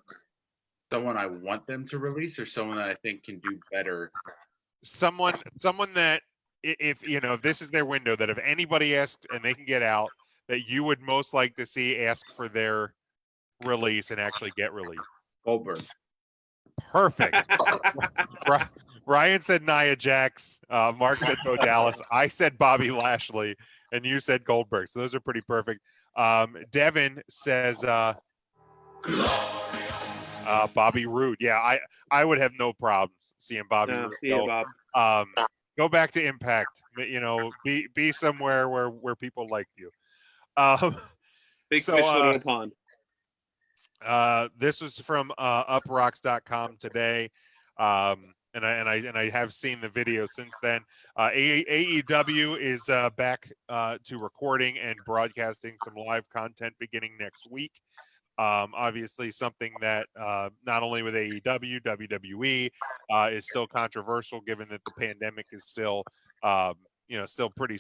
Someone I want them to release, or someone that I think can do better? Someone that if this is their window, that if anybody asks and they can get out, that you would most like to see ask for their release and actually get released. Goldberg. Perfect. Ryan said Nia Jax. Mark said Bo Dallas. I said Bobby Lashley, and you said Goldberg. So those are pretty perfect. Devin says Bobby Roode. Yeah, I would have no problems seeing Bobby Roode go. Go back to Impact. Be somewhere where people like you. Big fish in a little pond. This was from uprocks.com today. And I have seen the video since then. AEW is back to recording and broadcasting some live content beginning next week. Obviously, something that not only with AEW, WWE is still controversial, given that the pandemic is still still pretty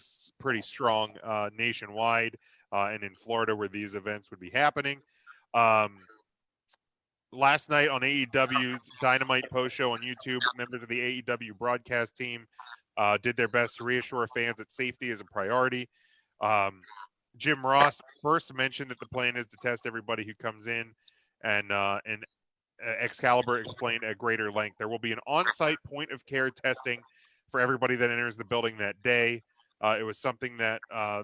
strong nationwide, and in Florida where these events would be happening. Last night on AEW's Dynamite post show on YouTube, members of the AEW broadcast team did their best to reassure fans that safety is a priority. Jim Ross first mentioned that the plan is to test everybody who comes in, and Excalibur explained at greater length. There will be an on-site point of care testing for everybody that enters the building that day. It was something that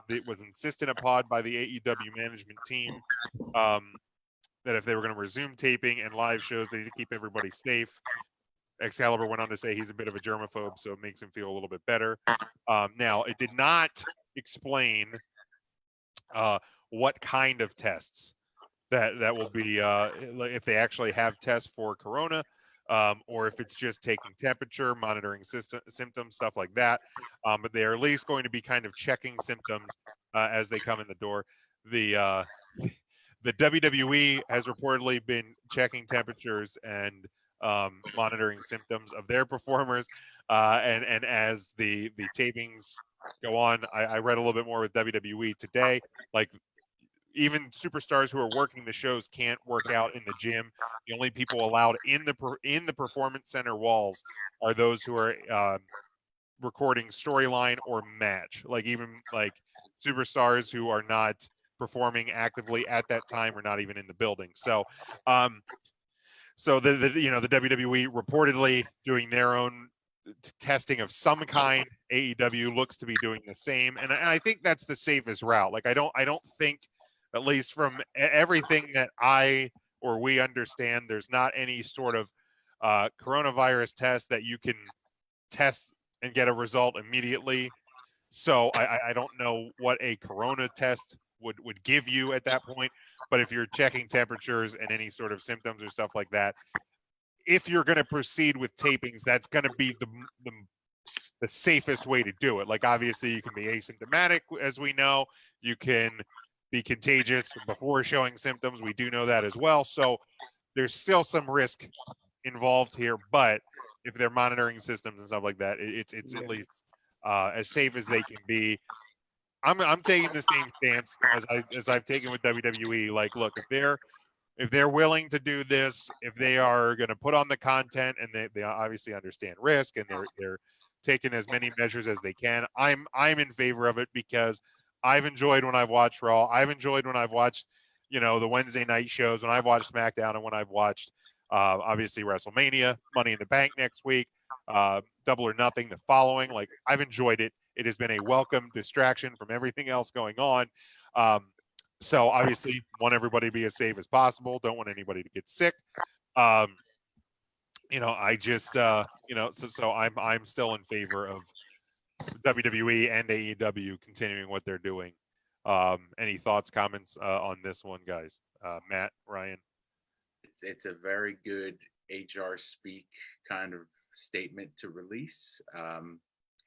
it was insisted upon by the AEW management team, that if they were going to resume taping and live shows, they need to keep everybody safe. Excalibur went on to say he's a bit of a germaphobe, so it makes him feel a little bit better. Now, it did not explain what kind of tests that will be, if they actually have tests for corona, or if it's just taking temperature, monitoring symptoms, stuff like that. But they are at least going to be kind of checking symptoms as they come in the door. The WWE has reportedly been checking temperatures and monitoring symptoms of their performers, and as the tapings go on, I read a little bit more with WWE today. Like, even superstars who are working the shows can't work out in the gym. The only people allowed in the performance center walls are those who are recording storyline or match. Like, even like superstars who are not performing actively at that time are not even in the building. So the WWE reportedly doing their own testing of some kind. AEW looks to be doing the same, and I think that's the safest route. Like, I don't think, at least from everything that I or we understand, there's not any sort of coronavirus test that you can test and get a result immediately. So I don't know what a corona test would give you at that point. But if you're checking temperatures and any sort of symptoms or stuff like that, if you're going to proceed with tapings, that's going to be the safest way to do it. Like, obviously, you can be asymptomatic, as we know. You can be contagious before showing symptoms. We do know that as well. So there's still some risk involved here, but if they're monitoring systems and stuff like that, it's at least as safe as they can be. I'm taking the same stance as I've taken with WWE. Like, look, if they're willing to do this, if they are going to put on the content, and they obviously understand risk, and they're taking as many measures as they can, I'm in favor of it, because I've enjoyed when I've watched Raw. I've enjoyed when I've watched, the Wednesday night shows, when I've watched SmackDown, and when I've watched obviously WrestleMania, Money in the Bank next week, Double or Nothing the following. Like, I've enjoyed it. It has been a welcome distraction from everything else going on. So obviously, want everybody to be as safe as possible. Don't want anybody to get sick. I just, so I'm still in favor of WWE and AEW continuing what they're doing. Any thoughts, comments on this one, guys? Matt, Ryan? It's a very good HR speak kind of statement to release.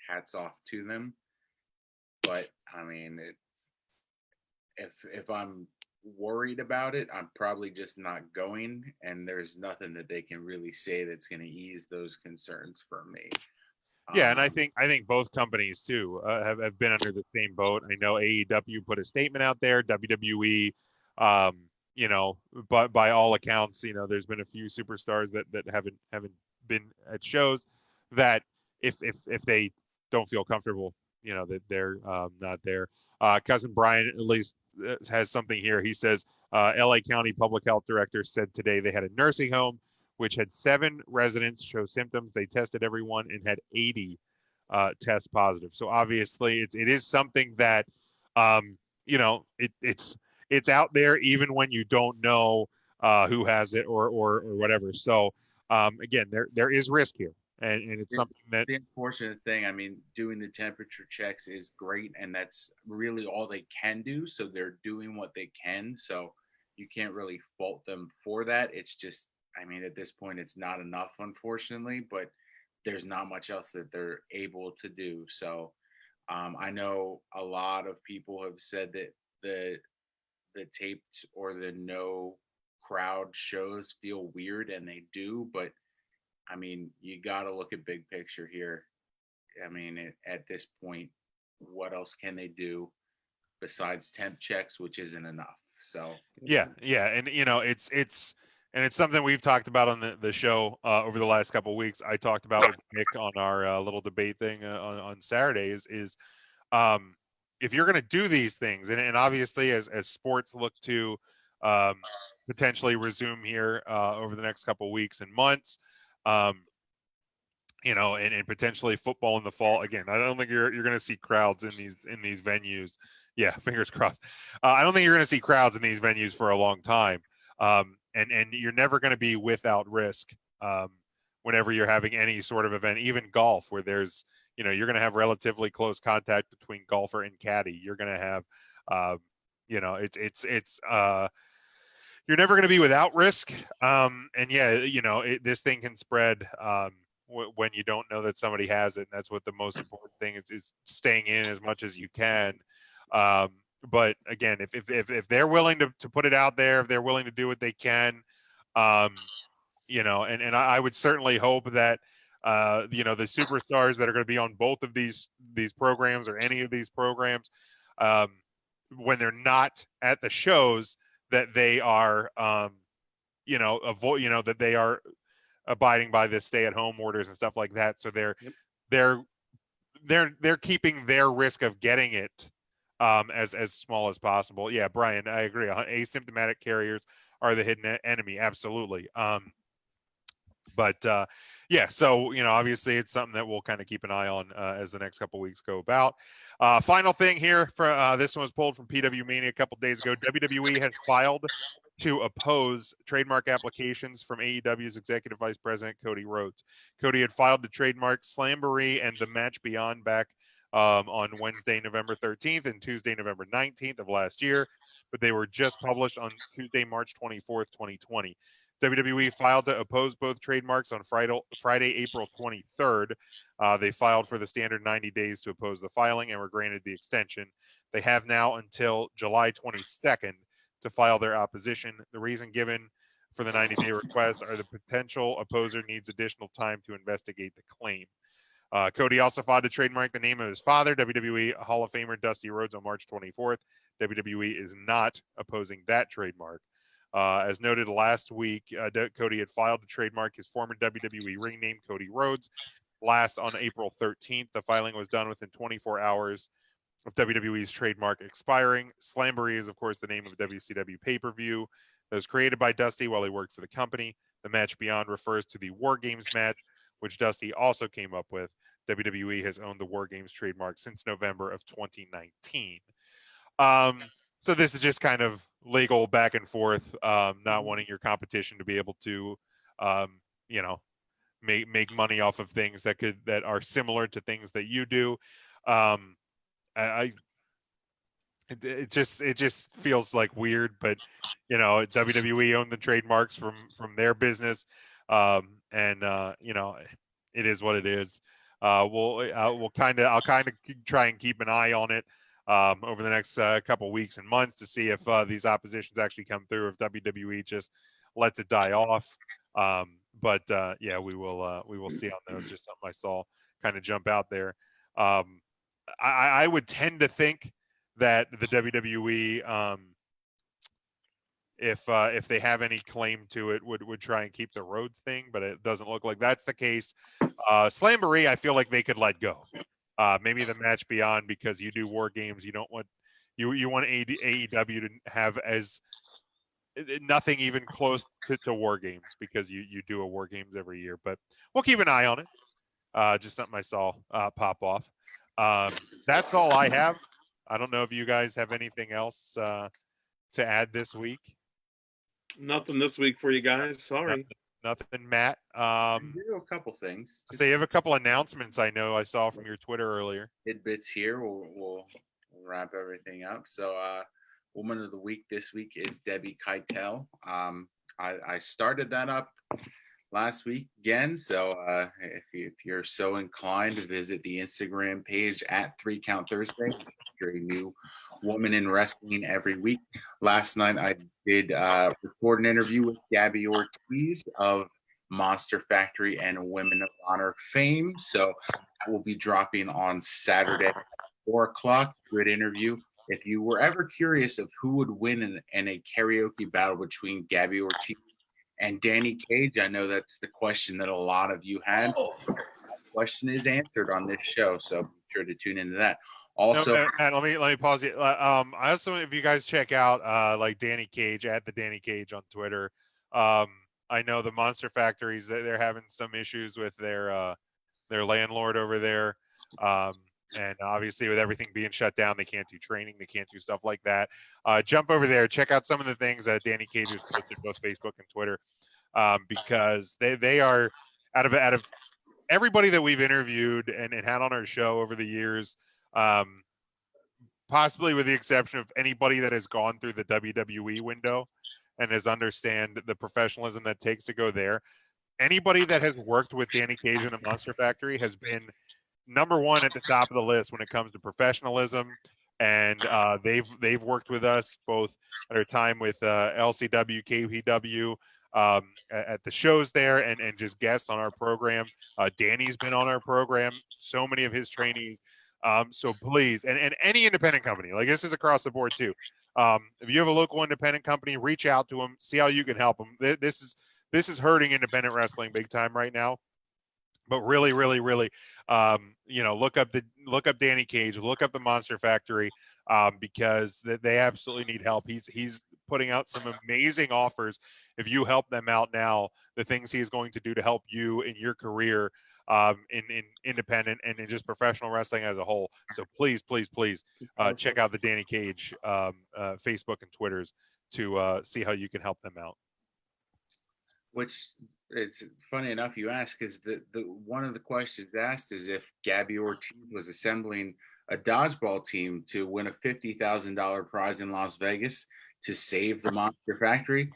Hats off to them. But I mean, if I'm worried about it, I'm probably just not going, and there's nothing that they can really say that's going to ease those concerns for me. Yeah, and I think both companies too have been under the same boat. I know AEW put a statement out there. WWE, but by all accounts, there's been a few superstars that haven't been at shows, that if they don't feel comfortable, that they're not there. Cousin Brian at least has something here. He says, LA County Public Health Director said today they had a nursing home which had 7 residents show symptoms. They tested everyone and had 80 test positive. So obviously it is something that, it's out there even when you don't know who has it or whatever. So again, there is risk here. And it's something that, the unfortunate thing, I mean, doing the temperature checks is great, and that's really all they can do. So they're doing what they can. So you can't really fault them for that. It's just, I mean, at this point, it's not enough, unfortunately, but there's not much else that they're able to do. So I know a lot of people have said that the taped or the no crowd shows feel weird, and they do, but I mean, you got to look at big picture here. I mean, at this point, what else can they do besides temp checks, which isn't enough? So yeah, and it's something we've talked about on the show over the last couple of weeks. I talked about with Nick on our little debate thing on Saturdays. if you're going to do these things, and obviously as sports look to potentially resume here over the next couple of weeks and months, you know, and potentially football in the fall again. I don't think you're going to see crowds in these venues. Yeah, fingers crossed. I don't think you're going to see crowds in these venues for a long time. And you're never going to be without risk whenever you're having any sort of event, even golf, where there's, you know, you're going to have relatively close contact between golfer and caddy. You're going to have, you know, you're never going to be without risk. And yeah, you know, this thing can spread when you don't know that somebody has it. And that's what the most important thing is staying in as much as you can. But again, if they're willing to put it out there, if they're willing to do what they can, you know, and I would certainly hope that, you know, the superstars that are going to be on both of these programs or any of these programs, when they're not at the shows, that they are, you know, that they are abiding by the stay-at-home orders and stuff like that. So they're keeping their risk of getting it as small as possible. Yeah, Brian, I agree. Asymptomatic carriers are the hidden enemy. Absolutely. But yeah, so, you know, obviously it's something that we'll kind of keep an eye on as the next couple weeks go about. Final thing here for this one was pulled from PW Mania a couple days ago. WWE has filed to oppose trademark applications from AEW's Executive Vice President Cody Rhodes. Cody had filed to trademark Slamboree and the Match Beyond back on Wednesday, November 13th and Tuesday, November 19th of last year, but they were just published on Tuesday, March 24th, 2020. WWE filed to oppose both trademarks on Friday, April 23rd. They filed for the standard 90 days to oppose the filing and were granted the extension. They have now until July 22nd to file their opposition. The reason given for the 90-day request are the potential opposer needs additional time to investigate the claim. Cody also filed to trademark the name of his father, WWE Hall of Famer Dusty Rhodes, on March 24th. WWE is not opposing that trademark. As noted last week, Cody had filed to trademark his former WWE ring name, Cody Rhodes, last on April 13th. The filing was done within 24 hours of WWE's trademark expiring. Slamboree is, of course, the name of a WCW pay-per-view that was created by Dusty while he worked for the company. The Match Beyond refers to the War Games match, which Dusty also came up with. WWE has owned the War Games trademark since November of 2019. So this is just kind of legal back and forth, not wanting your competition to be able to, you know, make money off of things that are similar to things that you do. It just feels like weird, but you know, WWE owned the trademarks from their business, and you know, it is what it is. I'll kind of try and keep an eye on it over the next couple weeks and months to see if these oppositions actually come through, if WWE just lets it die off. But yeah, we will see on those. Just something I saw kind of jump out there. I would tend to think that the WWE, if they have any claim to it, would try and keep the Rhodes thing, but it doesn't look like that's the case. Slamboree, I feel like they could let go. Maybe the Match Beyond, because you do War Games, you don't want you want AEW to have as nothing even close to War Games, because you do a War Games every year. But we'll keep an eye on it. Just something I saw pop off. That's all I have. I don't know if you guys have anything else to add this week. Nothing this week for you guys. Sorry. Nothing, Matt. I do a couple things. So you have a couple announcements I know I saw from your Twitter earlier. Tidbits here. We'll wrap everything up. So Woman of the Week this week is Debbie Keitel. I started that up last week again. So if you're so inclined to visit the Instagram page at 3 Count Thursday, you're a new woman in wrestling every week. Last night I did record an interview with Gabby Ortiz of Monster Factory and Women of Honor fame. So that will be dropping on Saturday at 4 o'clock. Good interview. If you were ever curious of who would win in a karaoke battle between Gabby Ortiz and Danny Cage, I know that's the question that a lot of you had. That question is answered on this show, so be sure to tune into that. Also, and let me pause it. I also, if you guys check out like Danny Cage at the Danny Cage on Twitter. I know the Monster Factories, they're having some issues with their landlord over there. And obviously with everything being shut down, they can't do training, they can't do stuff like that. Jump over there, check out some of the things that Danny Cage has posted, both Facebook and Twitter, because they are out of everybody that we've interviewed and had on our show over the years, possibly with the exception of anybody that has gone through the WWE window and has understand the professionalism that takes to go there. Anybody that has worked with Danny Cage in the Monster Factory has been number one at the top of the list when it comes to professionalism. And they've worked with us both at our time with LCW, KPW, at the shows there, and just guests on our program. Danny's been on our program. So many of his trainees. So please, and any independent company, like this is across the board too. If you have a local independent company, reach out to them, see how you can help them. This is hurting independent wrestling big time right now. But really, really, really, look up Danny Cage, look up the Monster Factory, because they absolutely need help. He's putting out some amazing offers. If you help them out now, the things he is going to do to help you in your career, in independent and in just professional wrestling as a whole. So please, please, please, check out the Danny Cage Facebook and Twitters to see how you can help them out. which it's funny enough you ask, because the one of the questions asked is if Gabby Ortiz was assembling a dodgeball team to win a $50,000 prize in Las Vegas to save the Monster Factory,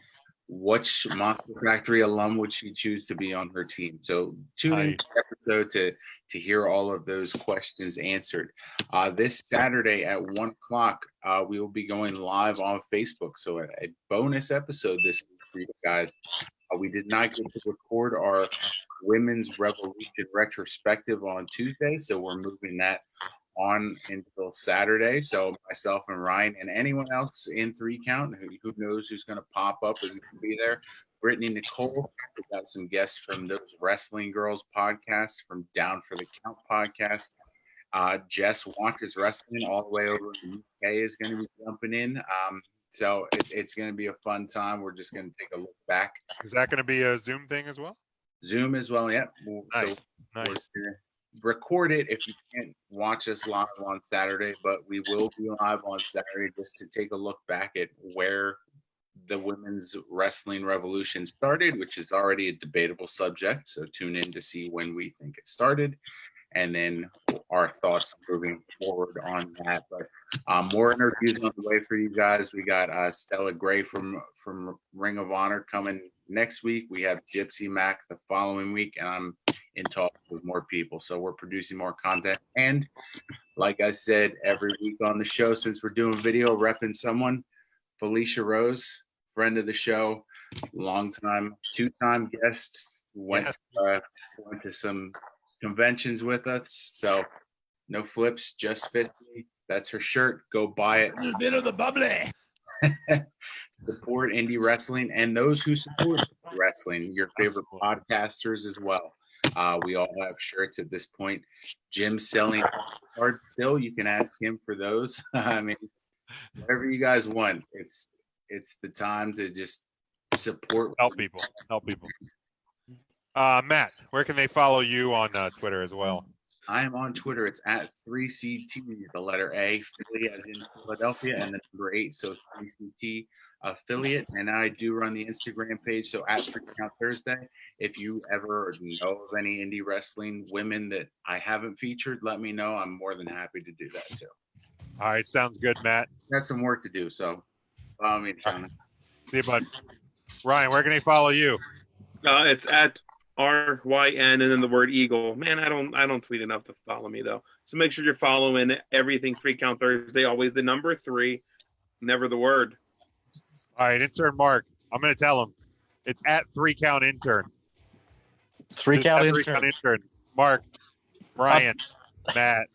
which Monster Factory alum would she choose to be on her team? So tune in to the episode to hear all of those questions answered. This Saturday at 1 o'clock, we will be going live on Facebook. So a bonus episode this week for you guys. We did not get to record our Women's Revolution retrospective on Tuesday, so we're moving that on until Saturday. So myself and Ryan and anyone else in 3 Count, who knows who's going to pop up, is going to be there. Brittany Nicole, we got some guests from those Wrestling Girls podcasts, from Down for the Count podcast. Jess Waters Wrestling all the way over in the UK is going to be jumping in. So it's going to be a fun time. We're just going to take a look back. Is that going to be a Zoom thing as well? Zoom as well, yeah. Nice. So nice. we're going to record it if you can't watch us live on Saturday, but we will be live on Saturday just to take a look back at where the women's wrestling revolution started, which is already a debatable subject. So tune in to see when we think it started, and then our thoughts moving forward on that. But more interviews on the way for you guys. We got Stella Gray from Ring of Honor coming next week. We have Gypsy Mac the following week, and I'm in talks with more people. So we're producing more content. And like I said, every week on the show, since we're doing video, repping someone, Felicia Rose, friend of the show, two-time guest, went to some conventions with us. So no flips, just 50. That's her shirt. Go buy it. A little bit of the bubbly. Support indie wrestling and those who support wrestling, your favorite podcasters as well. We all have shirts at this point. Jim's selling cards still. You can ask him for those. I mean, whatever you guys want. It's the time to just support. Help people. Matt, where can they follow you on Twitter as well? I am on Twitter. It's at 3CT, the letter A, Philly as in Philadelphia, and the number 8, so 3CT affiliate. And I do run the Instagram page, so at 3 Count Thursday. If you ever know of any indie wrestling women that I haven't featured, let me know. I'm more than happy to do that too. All right, sounds good, Matt. Got some work to do, so follow me. See you, bud. Ryan, where can they follow you? It's at RYN and then the word Eagle. Man, I don't tweet enough to follow me though. So make sure you're following everything 3 Count Thursday. Always the number 3, never the word. All right, intern Mark. I'm gonna tell him it's at 3 Count Intern. 3 Count Just at 3 Intern. Count Intern. Mark, Ryan, Matt.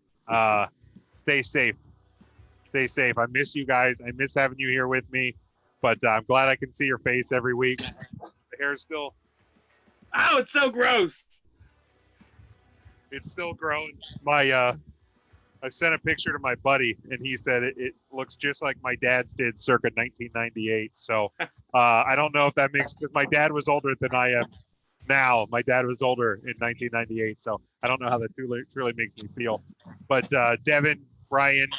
Stay safe. Stay safe. I miss you guys. I miss having you here with me, but I'm glad I can see your face every week. The hair's still. Oh, it's so gross. It's still growing. My I sent a picture to my buddy, and he said it looks just like my dad's did circa 1998. So I don't know if that makes, because my dad was older than I am now. My dad was older in 1998, so I don't know how that truly makes me feel. But Devin, Brian,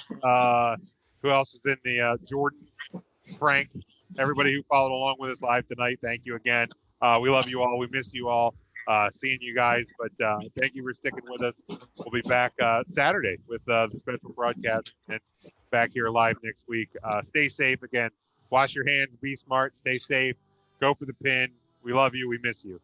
who else is in the Jordan, Frank, everybody who followed along with us live tonight, thank you again. We love you all. We miss you all. Seeing you guys, but thank you for sticking with us. We'll be back Saturday with the special broadcast and back here live next week. Stay safe again. Wash your hands. Be smart. Stay safe. Go for the pin. We love you. We miss you.